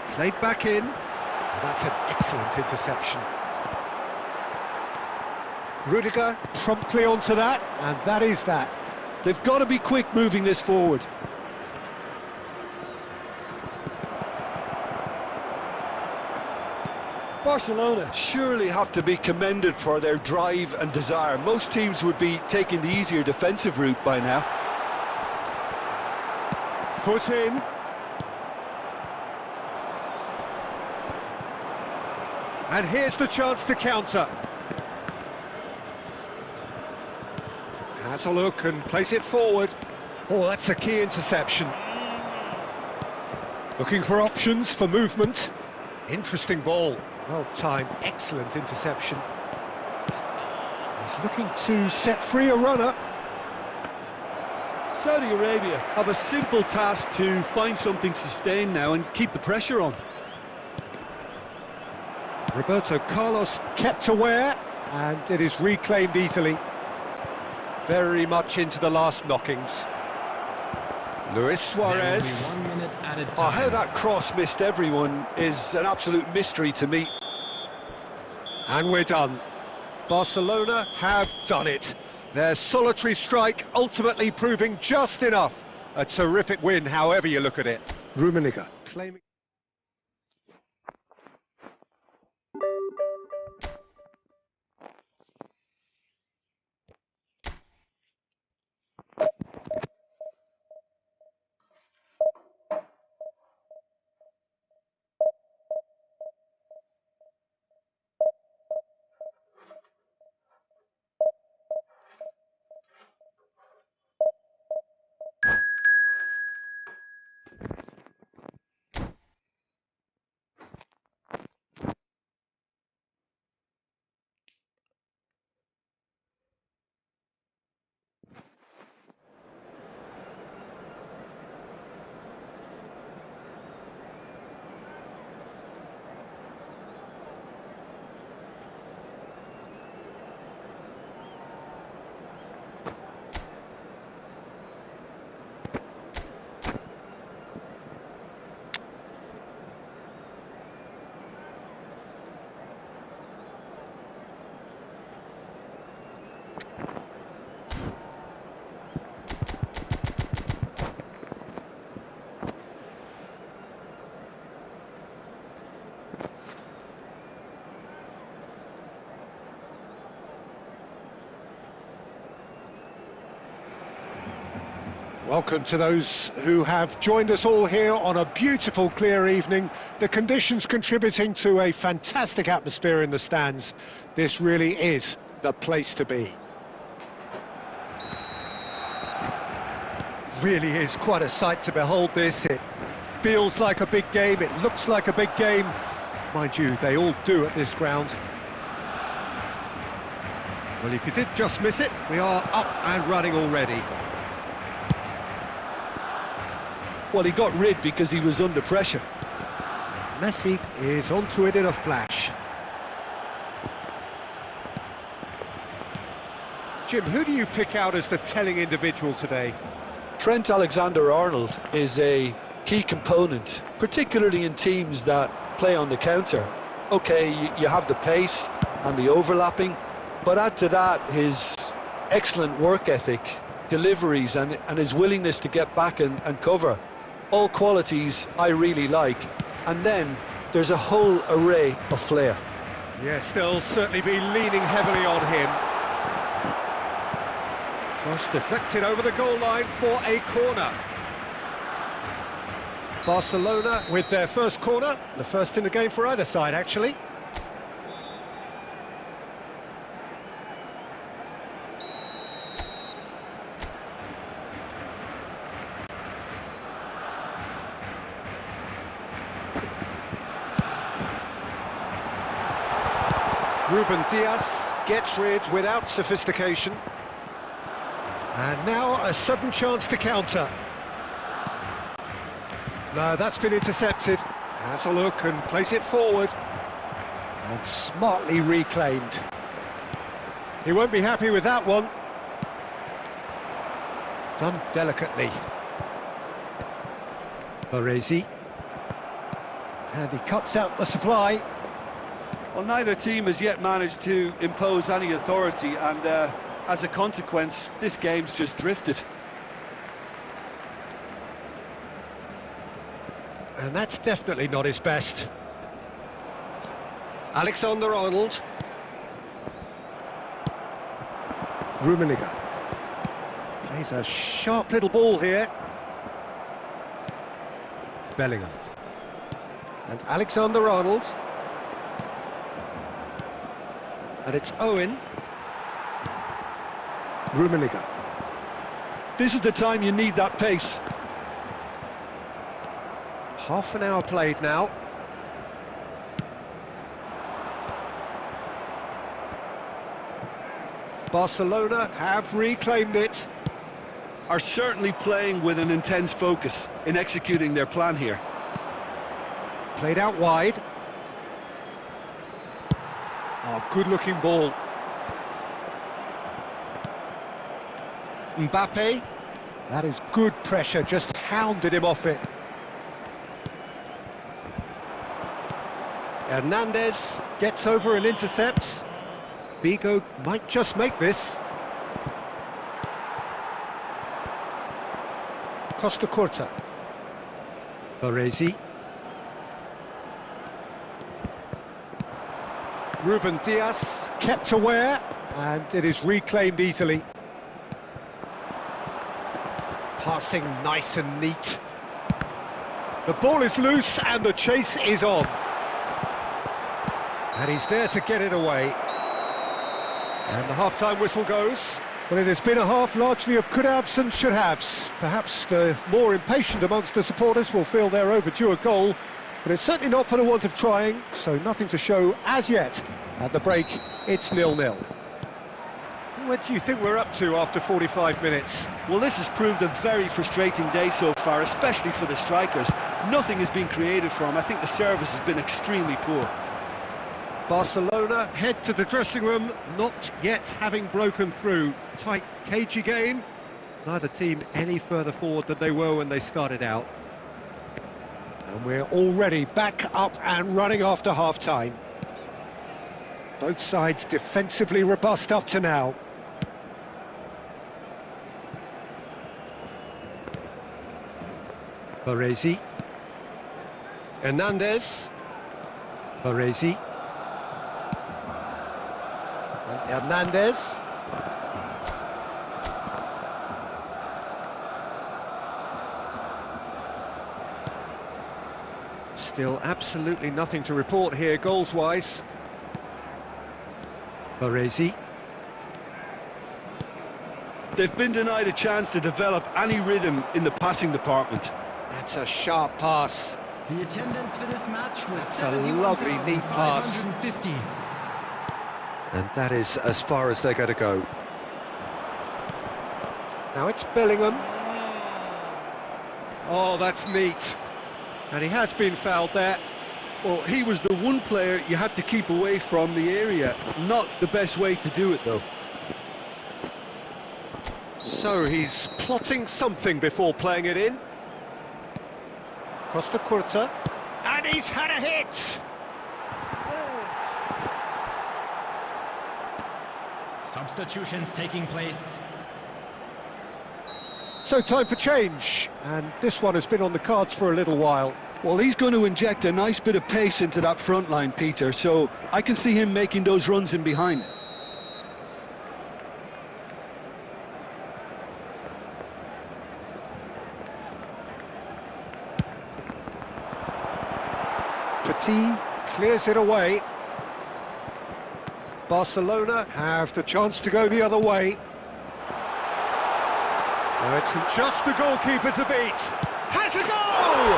Speaker 1: Played back in. And that's an excellent interception. Rudiger promptly onto that, and that is that.
Speaker 2: They've got to be quick moving this forward. Barcelona surely have to be commended for their drive and desire. Most teams would be taking the easier defensive route by now.
Speaker 1: Foot in. And here's the chance to counter. Has a look and place it forward. Oh, that's a key interception. Looking for options for movement. Interesting ball. Well timed, excellent interception. He's looking to set free a runner.
Speaker 2: Saudi Arabia have a simple task to find something sustained now and keep the pressure on.
Speaker 1: Roberto Carlos kept aware, and it is reclaimed easily. Very much into the last knockings. Luis Suarez.
Speaker 3: 1 minute added time.
Speaker 2: Oh, how that cross missed everyone is an absolute mystery to me.
Speaker 1: And we're done. Barcelona have done it. Their solitary strike ultimately proving just enough. A terrific win, however you look at it. Rummenigge claiming... Welcome to those who have joined us all here on a beautiful, clear evening. The conditions contributing to a fantastic atmosphere in the stands. This really is the place to be. Really is quite a sight to behold this. It feels like a big game, it looks like a big game. Mind you, they all do at this ground. Well, if you did just miss it, we are up and running already.
Speaker 2: Well, he got rid because he was under pressure.
Speaker 1: Messi is onto it in a flash. Jim, who do you pick out as the telling individual today?
Speaker 2: Trent Alexander-Arnold is a key component, particularly in teams that play on the counter. Okay, you have the pace and the overlapping, but add to that his excellent work ethic, deliveries and his willingness to get back and cover. All qualities I really like. And then there's a whole array of flair.
Speaker 1: Yes, they'll certainly be leaning heavily on him. Cross deflected over the goal line for a corner. Barcelona with their first corner, the first in the game for either side, actually. Ruben Dias gets rid without sophistication. And now a sudden chance to counter. No, that's been intercepted. Has a look and plays it forward. And smartly reclaimed. He won't be happy with that one. Done delicately. Baresi. And he cuts out the supply.
Speaker 2: Well, neither team has yet managed to impose any authority, and as a consequence, this game's just drifted.
Speaker 1: And that's definitely not his best. Alexander-Arnold. Rummenigge. Plays a sharp little ball here. Bellingham. And Alexander-Arnold. And it's Owen. Rummenigge.
Speaker 2: This is the time you need that pace.
Speaker 1: Half an hour played now. Barcelona have reclaimed it.
Speaker 2: Are certainly playing with an intense focus in executing their plan here.
Speaker 1: Played out wide. Oh, good-looking ball. Mbappe. That is good pressure, just hounded him off it. Hernandez gets over and intercepts. Vigo might just make this. Costa Curta. Baresi. Ruben Dias kept aware, and it is reclaimed easily. Passing nice and neat. The ball is loose and the chase is on. And he's there to get it away. And the half-time whistle goes. Well, it has been a half largely of could-haves and should-haves. Perhaps the more impatient amongst the supporters will feel they're overdue a goal, but it's certainly not for the want of trying, so nothing to show as yet. At the break, it's 0-0. What do you think we're up to after 45 minutes?
Speaker 2: Well, this has proved a very frustrating day so far, especially for the strikers. Nothing has been created for them. I think the service has been extremely poor.
Speaker 1: Barcelona head to the dressing room, not yet having broken through. Tight, cagey game. Neither team any further forward than they were when they started out. And we're already back up and running after half-time. Both sides defensively robust up to now. Baresi. Hernandez. Baresi. And Hernandez. Still absolutely nothing to report here, goals-wise. Baresi.
Speaker 2: They've been denied a chance to develop any rhythm in the passing department.
Speaker 1: That's a sharp pass.
Speaker 3: The attendance for this match was
Speaker 1: That's a lovely, neat pass.
Speaker 3: 71,550.
Speaker 1: And that is as far as they're going to go. Now it's Bellingham. Oh, that's neat. And he has been fouled there.
Speaker 2: Well, he was the one player you had to keep away from the area. Not the best way to do it, though.
Speaker 1: So he's plotting something before playing it in. Costa Curta. And he's had a hit!
Speaker 3: Substitutions taking place.
Speaker 1: So time for change, and this one has been on the cards for a little while.
Speaker 2: Well, he's going to inject a nice bit of pace into that front line, Peter, so I can see him making those runs in behind.
Speaker 1: Petit clears it away. Barcelona have the chance to go the other way. No, it's just the goalkeeper to beat. Has a goal!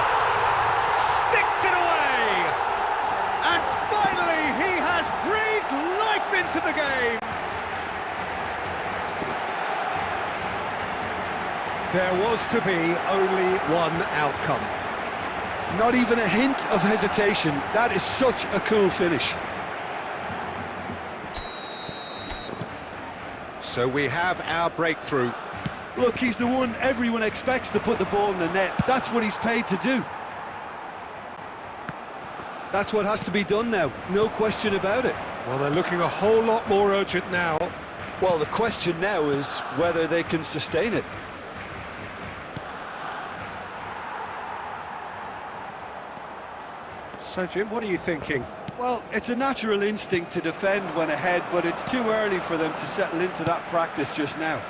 Speaker 1: Sticks it away! And finally he has breathed life into the game! There was to be only one outcome.
Speaker 2: Not even a hint of hesitation. That is such a cool finish.
Speaker 1: So we have our breakthrough.
Speaker 2: Look, he's the one everyone expects to put the ball in the net. That's what he's paid to do. That's what has to be done now, no question about it.
Speaker 1: Well, they're looking a whole lot more urgent now.
Speaker 2: Well, the question now is whether they can sustain it.
Speaker 1: So, Jim, what are you thinking?
Speaker 2: Well, it's a natural instinct to defend when ahead, but it's too early for them to settle into that practice just now.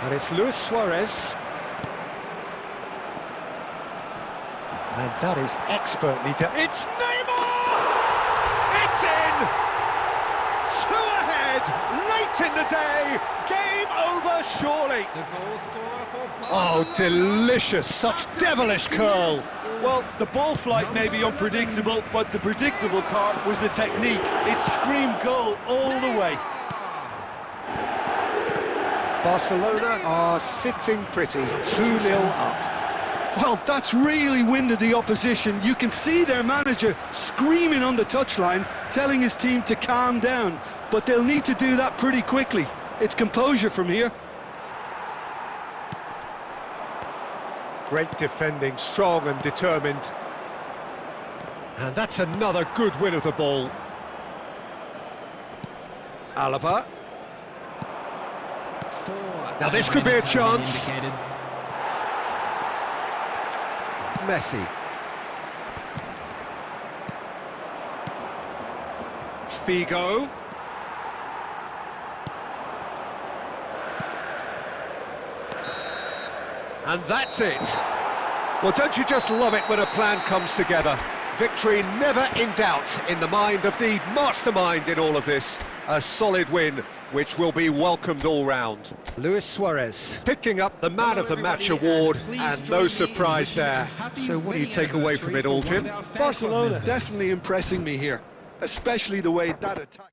Speaker 1: And it's Luis Suarez. And that is expertly done. It's Neymar! It's in! Two ahead, late in the day. Game over, surely.
Speaker 3: The goal scorer for
Speaker 1: Oh, delicious. Such devilish curl.
Speaker 2: Well, the ball flight may be unpredictable, but the predictable part was the technique. It screamed goal all the way.
Speaker 1: Barcelona are sitting pretty, 2-0 up.
Speaker 2: Well, that's really winded the opposition. You can see their manager screaming on the touchline, telling his team to calm down. But they'll need to do that pretty quickly. It's composure from here.
Speaker 1: Great defending, strong and determined. And that's another good win of the ball. Alaba. Now this could be a chance. Messi. Figo. And that's it. Well, don't you just love it when a plan comes together? Victory never in doubt in the mind of the mastermind in all of this. A solid win, which will be welcomed all round. Luis Suarez picking up the Man of the Match award, and no surprise there. So what do you take away from it all, Jim?
Speaker 2: Barcelona definitely impressing me here, especially the way that attack...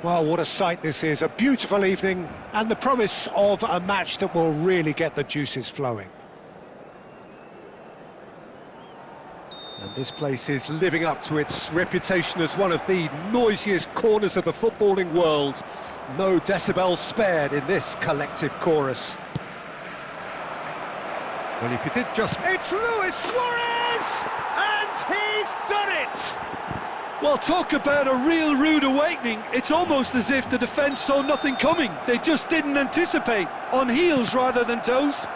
Speaker 1: Well, what a sight this is, a beautiful evening, and the promise of a match that will really get the juices flowing. And this place is living up to its reputation as one of the noisiest corners of the footballing world. No decibels spared in this collective chorus. Well, if you did just... It's Luis Suarez! And he's done it!
Speaker 2: Well, talk about a real rude awakening. It's almost as if the defence saw nothing coming. They just didn't anticipate, on heels rather than toes.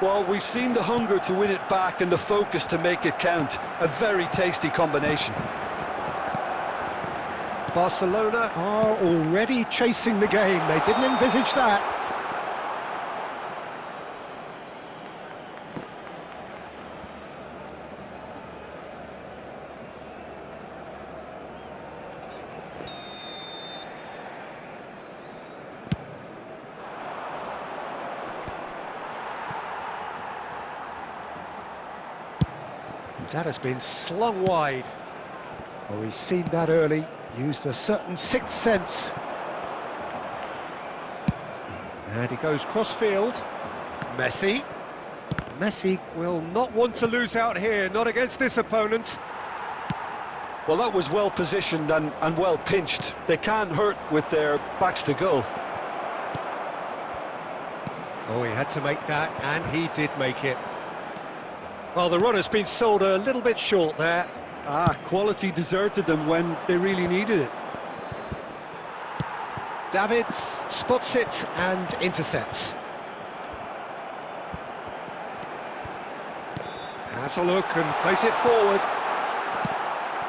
Speaker 2: Well, we've seen the hunger to win it back and the focus to make it count. A very tasty combination.
Speaker 1: Barcelona are already chasing the game. They didn't envisage that. That has been slung wide. Oh, he's seen that early, used a certain sixth sense. And he goes cross-field. Messi. Messi will not want to lose out here, not against this opponent.
Speaker 2: Well, that was well positioned and well pinched. They can't hurt with their backs to goal.
Speaker 1: Oh, he had to make that, and he did make it. Well, the run has been sold a little bit short there.
Speaker 2: Quality deserted them when they really needed it.
Speaker 1: Davids spots it and intercepts. Has a look and plays it forward.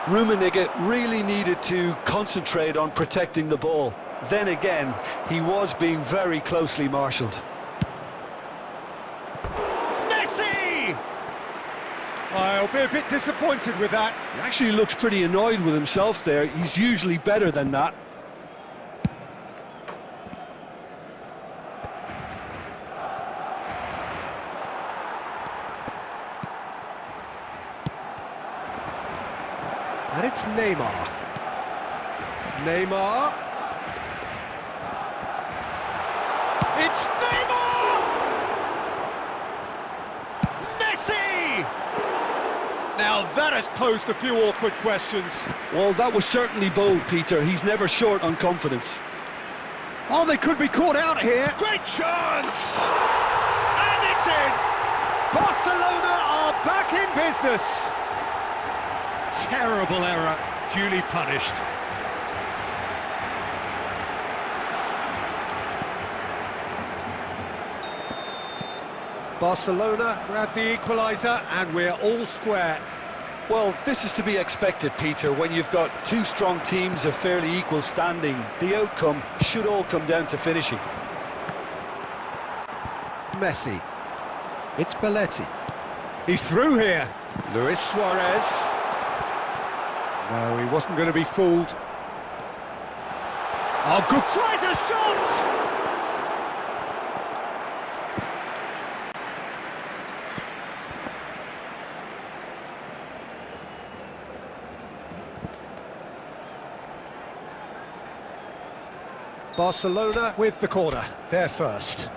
Speaker 2: Rummenigge really needed to concentrate on protecting the ball. Then again, he was being very closely marshalled.
Speaker 1: I'll be a bit disappointed with that.
Speaker 2: He actually looks pretty annoyed with himself there. He's usually better than that.
Speaker 1: And it's Neymar. Neymar. It's Neymar! Messi! Now that has posed a few awkward questions.
Speaker 2: Well, that was certainly bold, Peter. He's never short on confidence.
Speaker 1: Oh, they could be caught out here. Great chance! And it's in! Barcelona are back in business. Terrible error, duly punished. Barcelona grab the equaliser and we're all square.
Speaker 2: Well, this is to be expected, Peter. When you've got two strong teams of fairly equal standing, the outcome should all come down to finishing.
Speaker 1: Messi. It's Belletti. He's through here. Luis Suarez. No, he wasn't going to be fooled. Oh, good. Tries a shot! Barcelona with the corner, they're first.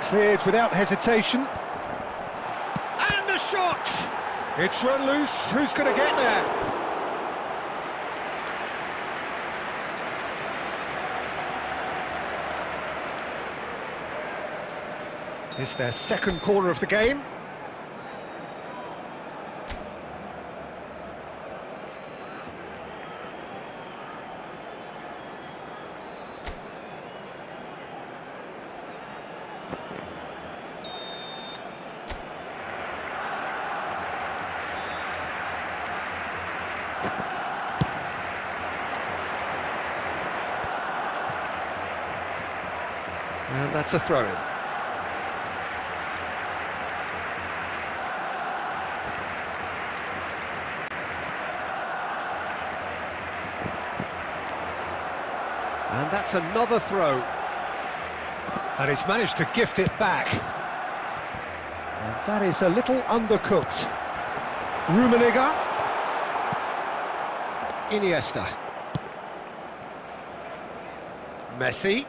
Speaker 1: Cleared without hesitation. And the shot! It's run loose, who's going to get there? It's their second corner of the game. And that's a throw-in. And that's another throw. And he's managed to gift it back. And that is a little undercooked. Rummenigge. Iniesta. Messi.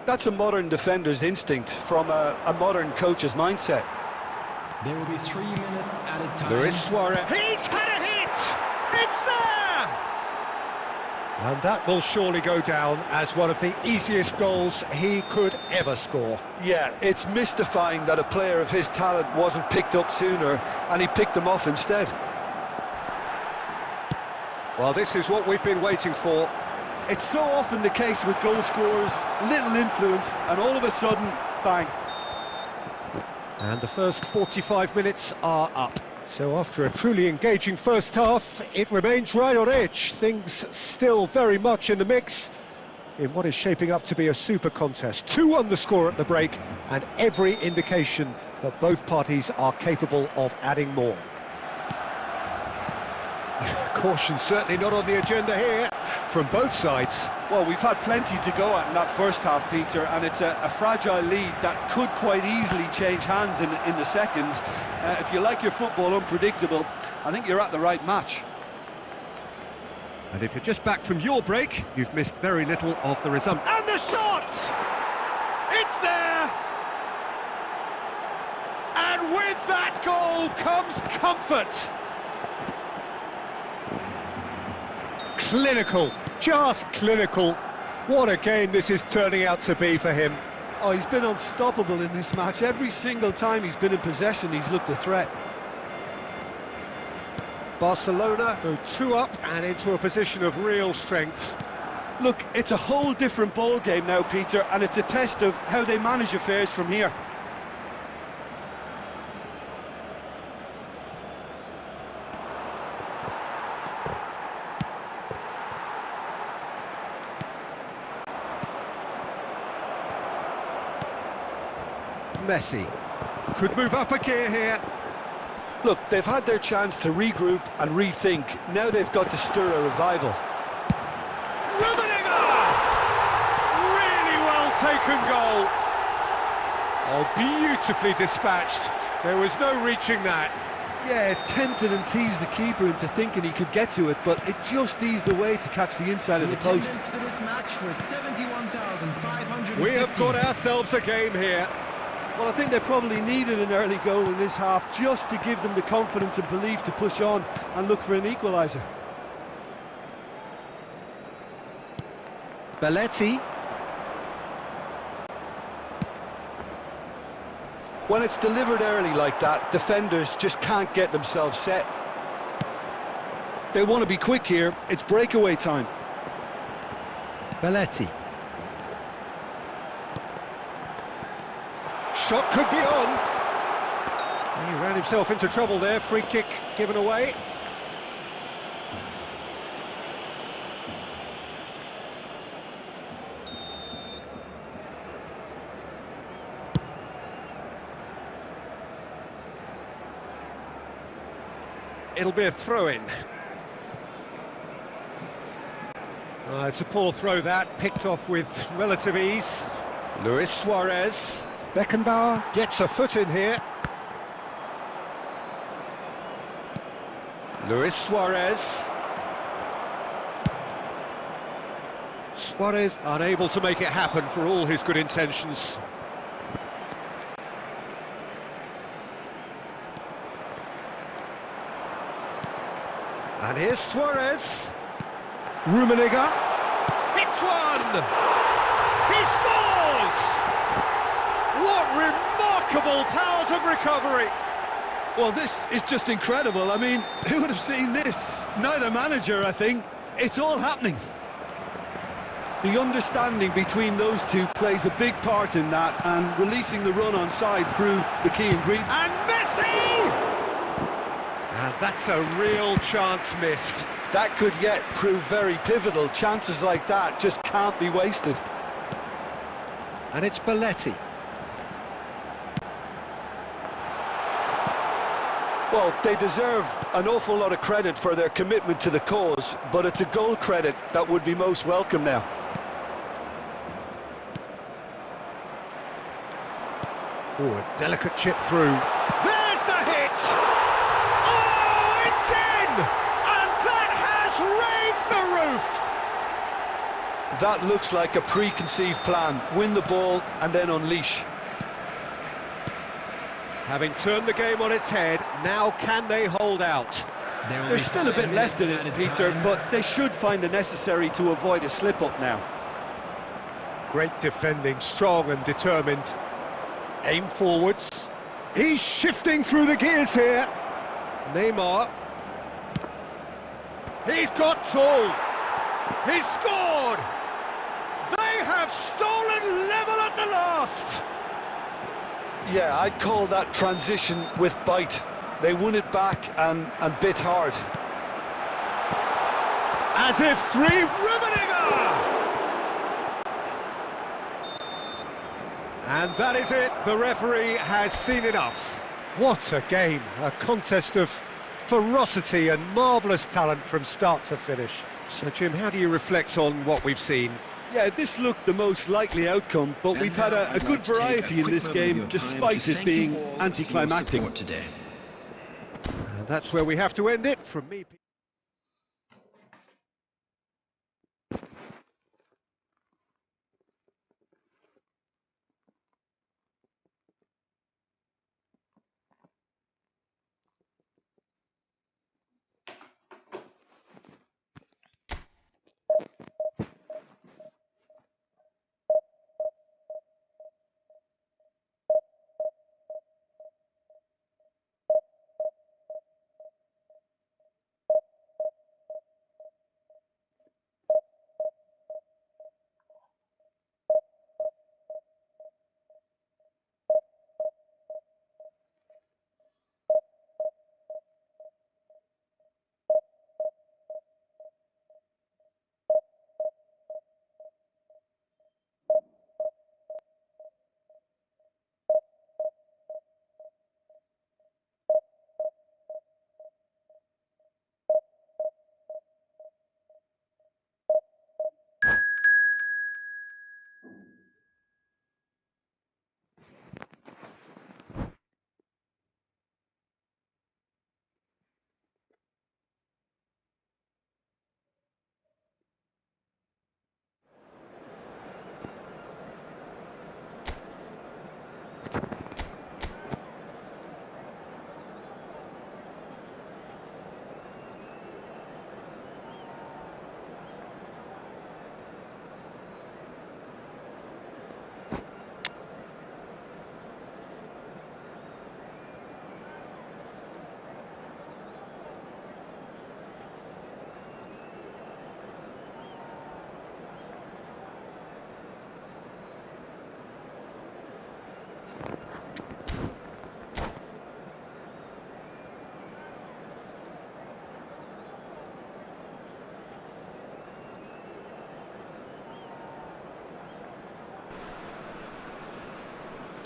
Speaker 2: That's a modern defender's instinct from a modern coach's mindset.
Speaker 3: There will be 3 minutes added time.
Speaker 1: Luis Suarez. He's had a hit! It's there! And that will surely go down as one of the easiest goals he could ever score.
Speaker 2: Yeah, it's mystifying that a player of his talent wasn't picked up sooner, and he picked them off instead.
Speaker 1: Well, this is what we've been waiting for.
Speaker 2: It's so often the case with goal scorers, little influence, and all of a sudden, bang.
Speaker 1: And the first 45 minutes are up. So after a truly engaging first half, it remains right on edge. Things still very much in the mix in what is shaping up to be a super contest. 2-1 the score at the break, and every indication that both parties are capable of adding more. Caution certainly not on the agenda here from both sides.
Speaker 2: Well, we've had plenty to go at in that first half, Peter, and it's a fragile lead that could quite easily change hands in the second. If you like your football unpredictable, I think you're at the right match.
Speaker 1: And if you're just back from your break, you've missed very little of the resumption. And the shot! It's there! And with that goal comes comfort! Clinical, just clinical. What a game this is turning out to be for him.
Speaker 2: Oh, he's been unstoppable in this match. Every single time he's been in possession, he's looked a threat.
Speaker 1: Barcelona go 2 up and into a position of real strength.
Speaker 2: Look, it's a whole different ball game now, Peter, and it's a test of how they manage affairs from here.
Speaker 1: Messi could move up a gear here.
Speaker 2: Look, they've had their chance to regroup and rethink. Now they've got to stir a revival.
Speaker 1: Really well taken goal. Oh, beautifully dispatched. There was no reaching that.
Speaker 2: Yeah, it tempted and teased the keeper into thinking he could get to it, but it just eased away to catch the inside of the post.
Speaker 3: For this match was 71,500.
Speaker 1: We have got ourselves a game here.
Speaker 2: Well, I think they probably needed an early goal in this half just to give them the confidence and belief to push on and look for an equaliser.
Speaker 1: Belletti.
Speaker 2: When it's delivered early like that, defenders just can't get themselves set. They want to be quick here. It's breakaway time.
Speaker 1: Belletti. Shot could be on. He ran himself into trouble there. Free kick given away. It'll be a throw-in. It's a poor throw that, picked off with relative ease. Luis Suarez. Beckenbauer gets a foot in here. Luis Suarez. Suarez unable to make it happen for all his good intentions. And here's Suarez. Rummenigge hits one! He scores! What remarkable powers of recovery!
Speaker 2: Well, this is just incredible. I mean, who would have seen this? Neither manager, I think. It's all happening. The understanding between those two plays a big part in that, and releasing the run on side proved the key ingredient.
Speaker 1: And Messi! And that's a real chance missed.
Speaker 2: That could yet prove very pivotal. Chances like that just can't be wasted.
Speaker 1: And it's Belletti.
Speaker 2: Well, they deserve an awful lot of credit for their commitment to the cause, but it's a goal credit that would be most welcome now.
Speaker 1: Oh, a delicate chip through. There's the hit! Oh, it's in!
Speaker 2: That looks like a preconceived plan. Win the ball and then unleash.
Speaker 1: Having turned the game on its head, now can they hold out?
Speaker 2: There's still a bit left in it, Peter, but they should find the necessary to avoid a slip-up now.
Speaker 1: Great defending, strong and determined. Aim forwards. He's shifting through the gears here. Neymar. He's got tall. He's scored. They have stolen level at the last.
Speaker 2: Yeah, I'd call that transition with bite. They won it back and bit hard.
Speaker 1: As if Rummenigge! And that is it. The referee has seen enough. What a game. A contest of ferocity and marvellous talent from start to finish. So, Jim, how do you reflect on what we've seen?
Speaker 2: Yeah, this looked the most likely outcome, but we've had a good variety in this game, despite it being anticlimactic.
Speaker 1: And that's where we have to end it from me.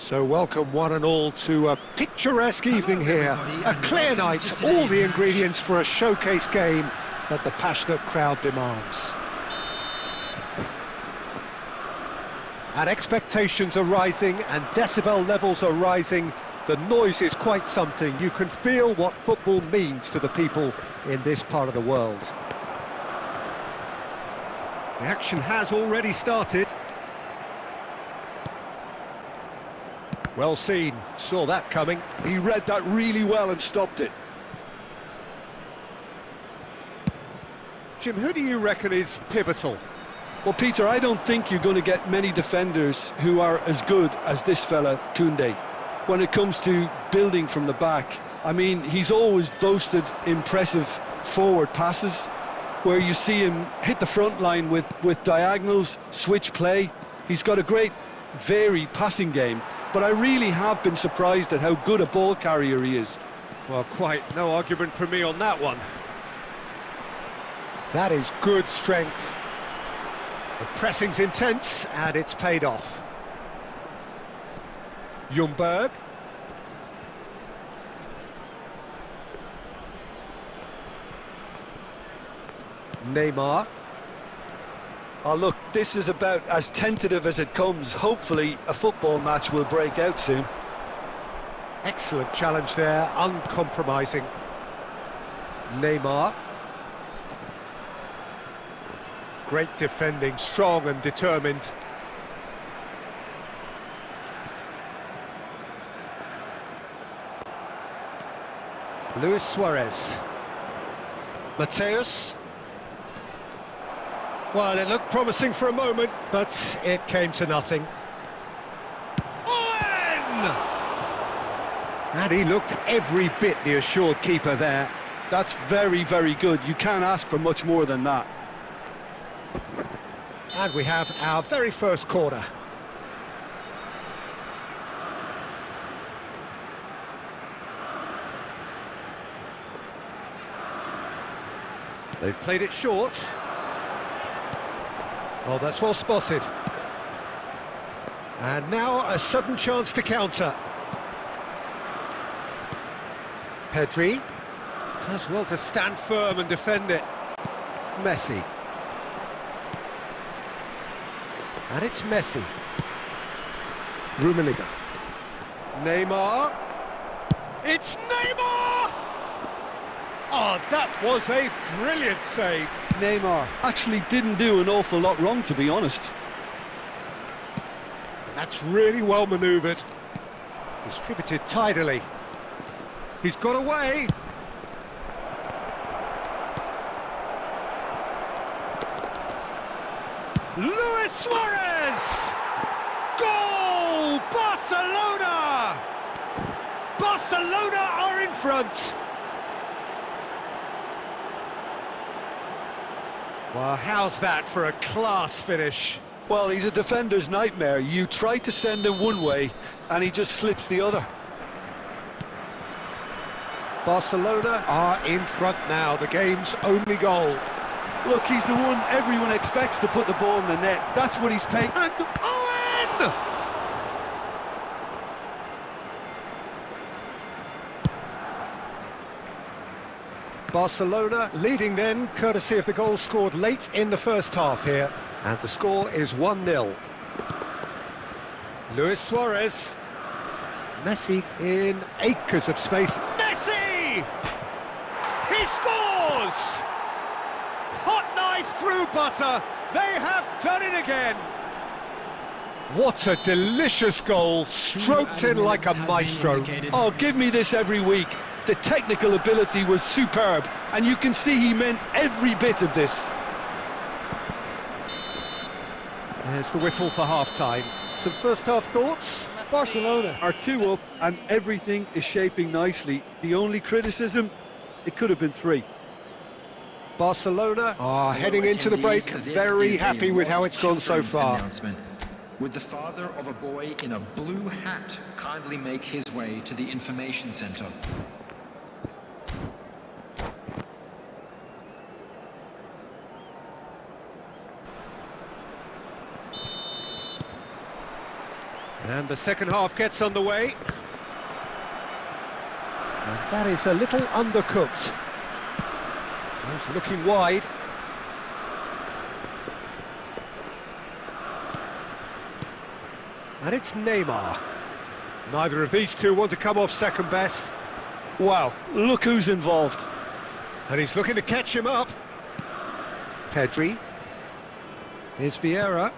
Speaker 1: So welcome one and all to a picturesque evening here, a clear night, all the ingredients for a showcase game that the passionate crowd demands. And expectations are rising and decibel levels are rising. The noise is quite something. You can feel what football means to the people in this part of the world. The action has already started. Well seen, saw that coming.
Speaker 2: He read that really well and stopped it.
Speaker 1: Jim, who do you reckon is pivotal?
Speaker 2: Well, Peter, I don't think you're going to get many defenders who are as good as this fella, Koundé. When it comes to building from the back, I mean, he's always boasted impressive forward passes, where you see him hit the front line with diagonals, switch play. He's got a great, varied passing game. But I really have been surprised at how good a ball carrier he is.
Speaker 1: Well, quite no argument from me on that one. That is good strength. The pressing's intense, and it's paid off. Ljungberg. Neymar.
Speaker 2: Oh, look, this is about as tentative as it comes. Hopefully, a football match will break out soon.
Speaker 1: Excellent challenge there, uncompromising. Neymar. Great defending, strong and determined. Luis Suarez. Mateus. Well, it looked promising for a moment, but it came to nothing. Owen! And he looked every bit the assured keeper there.
Speaker 2: That's very, very good. You can't ask for much more than that.
Speaker 1: And we have our very first corner. They've played it short. Oh, that's well spotted. And now a sudden chance to counter. Pedri does well to stand firm and defend it. Messi. And it's Messi. Rummenigge. Neymar. It's Neymar! Oh, that was a brilliant save.
Speaker 2: Neymar actually didn't do an awful lot wrong, to be honest.
Speaker 1: That's really well manoeuvred. Distributed tidily. He's got away. Luis Suarez! Goal! Barcelona! Barcelona are in front. Well, how's that for a class finish?
Speaker 2: Well, he's a defender's nightmare. You try to send him one way, and he just slips the other.
Speaker 1: Barcelona are in front now, the game's only goal.
Speaker 2: Look, he's the one everyone expects to put the ball in the net. That's what he's paid.
Speaker 1: And Owen! Barcelona leading then, courtesy of the goal scored late in the first half here. And the score is 1-0. Luis Suarez. Messi in acres of space. Messi! He scores! Hot knife through butter. They have done it again. What a delicious goal, stroked in like a maestro.
Speaker 2: Oh, give me this every week. The technical ability was superb, and you can see he meant every bit of this.
Speaker 1: There's the whistle for half-time. Some first-half thoughts?
Speaker 2: Barcelona are 2 up, and everything is shaping nicely. The only criticism, it could have been 3.
Speaker 1: Barcelona are heading into the break, very happy with how it's gone so far.
Speaker 3: Would the father of a boy in a blue hat kindly make his way to the information center?
Speaker 1: And the second half gets underway. And that is a little undercooked. He's looking wide. And it's Neymar. Neither of these two want to come off second best.
Speaker 2: Wow, look who's involved.
Speaker 1: And he's looking to catch him up. Pedri. Here's Vieira.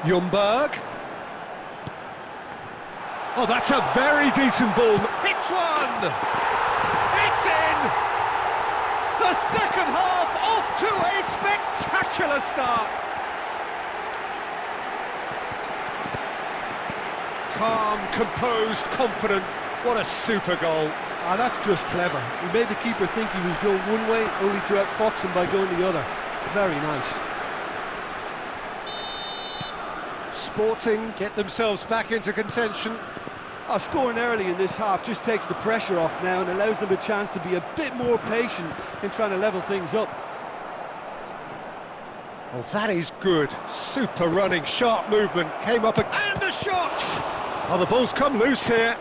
Speaker 1: Ljungberg. Oh, that's a very decent ball. Hits one! It's in! The second half off to a spectacular start. Calm, composed, confident. What a super goal.
Speaker 2: Ah, that's just clever. He made the keeper think he was going one way, only to outfox him by going the other. Very nice.
Speaker 1: Sporting get themselves back into contention.
Speaker 2: Scoring early in this half just takes the pressure off now and allows them a chance to be a bit more patient in trying to level things up.
Speaker 1: Oh, that is good. Super running, sharp movement, came up and the shot! Oh, the ball's come loose here.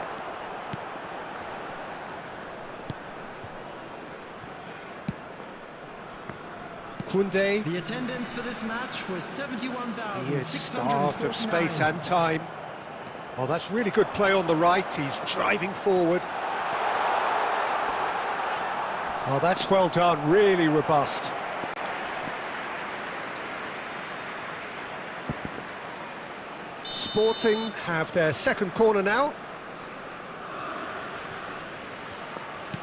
Speaker 1: Koundé.
Speaker 3: The attendance for this match was 71,600.
Speaker 1: He is starved of space and time. Oh, that's really good play on the right. He's driving forward. Oh, that's well done. Really robust. Sporting have their second corner now.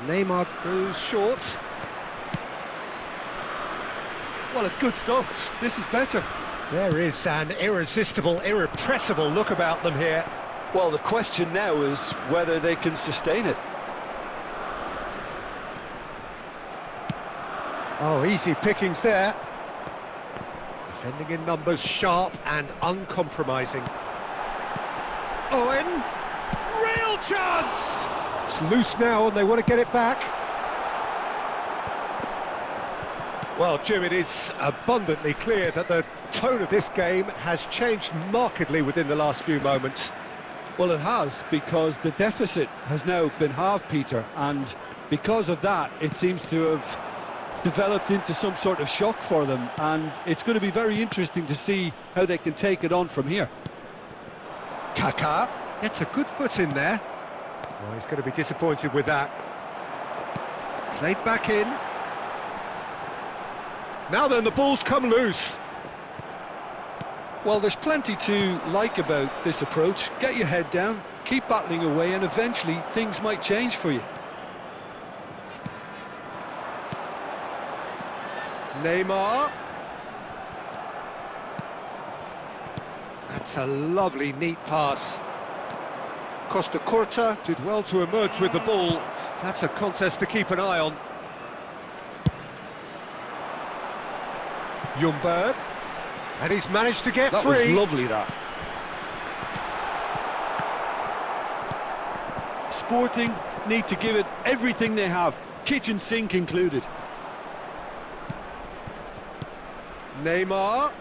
Speaker 1: Neymar goes short.
Speaker 2: Well, it's good stuff. This is better.
Speaker 1: There is an irresistible, irrepressible look about them here.
Speaker 2: Well, the question now is whether they can sustain it.
Speaker 1: Oh, easy pickings there. Defending in numbers, sharp and uncompromising. Owen, real chance! It's loose now and they want to get it back. Well, Jim, it is abundantly clear that the tone of this game has changed markedly within the last few moments.
Speaker 2: Well, it has, because the deficit has now been halved, Peter, and because of that, it seems to have developed into some sort of shock for them, and it's going to be very interesting to see how they can take it on from here.
Speaker 1: Kaká gets a good foot in there. Well, he's going to be disappointed with that. Played back in. Now then, the ball's come loose.
Speaker 2: Well, there's plenty to like about this approach. Get your head down, keep battling away, and eventually things might change for you.
Speaker 1: Neymar. That's a lovely, neat pass. Costa Curta did well to emerge with the ball. That's a contest to keep an eye on. Ljungberg. And he's managed to get
Speaker 2: That
Speaker 1: free.
Speaker 2: was lovely, that. Sporting need to give it everything they have, kitchen sink included.
Speaker 1: Neymar.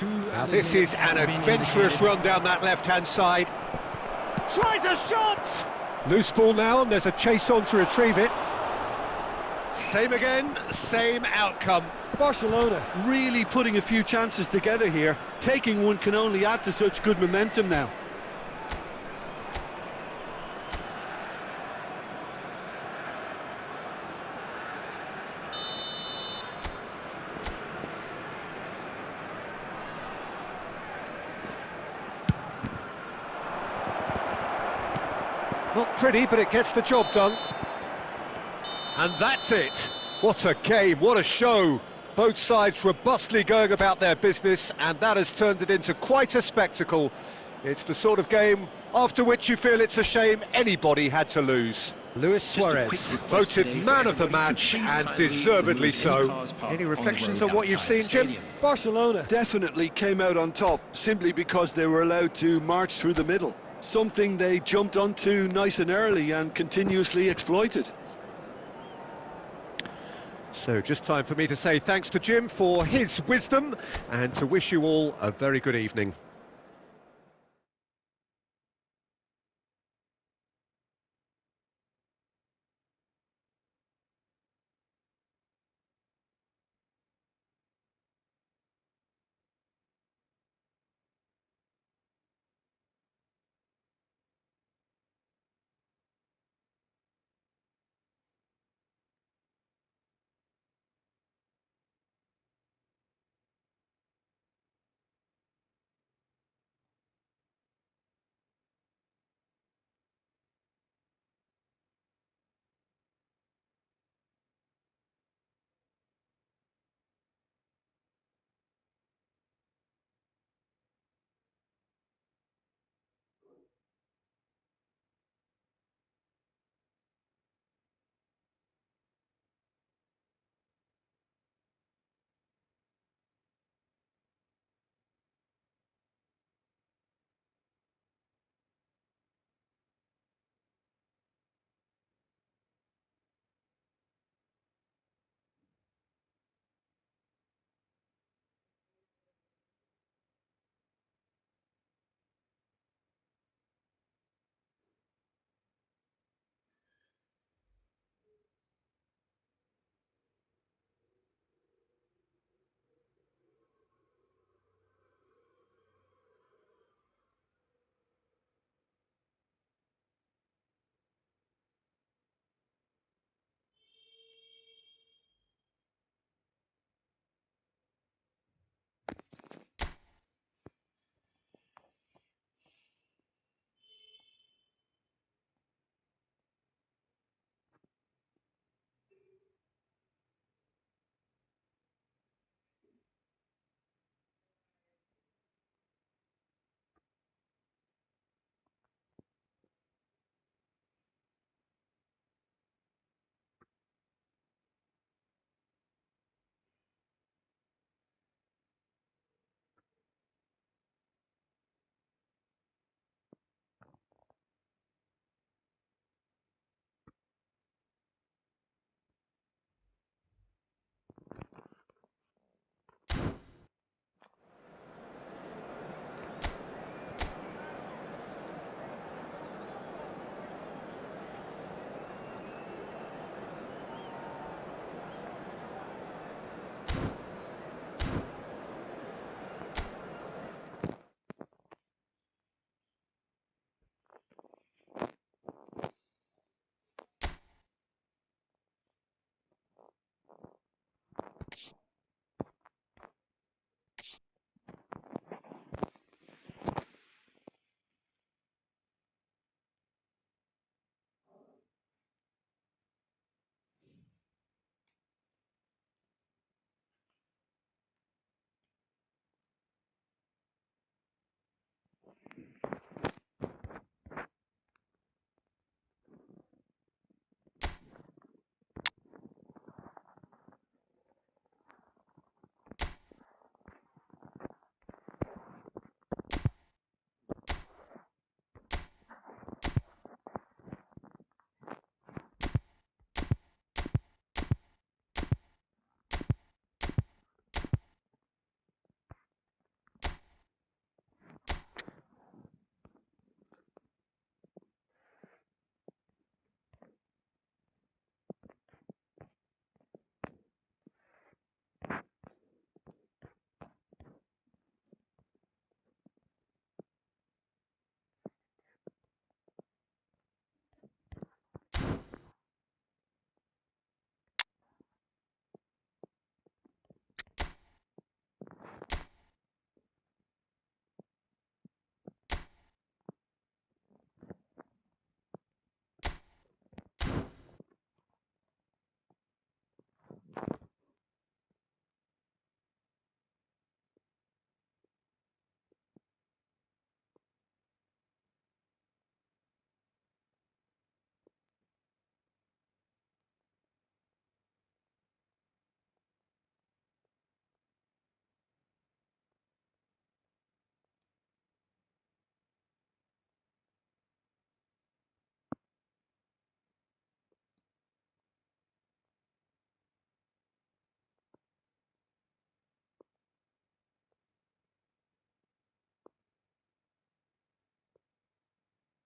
Speaker 1: Now this is an adventurous run down that left-hand side. Tries a shot! Loose ball now, and there's a chase on to retrieve it. Same again, same outcome.
Speaker 2: Barcelona really putting a few chances together here. Taking one can only add to such good momentum now.
Speaker 1: Not pretty, but it gets the job done. And that's it. What a game, what a show. Both sides robustly going about their business, and that has turned it into quite a spectacle. It's the sort of game after which you feel it's a shame anybody had to lose. Luis Suarez, voted man of the match, and deservedly so. Any reflections on what you've seen, Jim?
Speaker 2: Barcelona definitely came out on top, simply because they were allowed to march through the middle. Something they jumped onto nice and early and continuously exploited.
Speaker 1: So just time for me to say thanks to Jim for his wisdom and to wish you all a very good evening.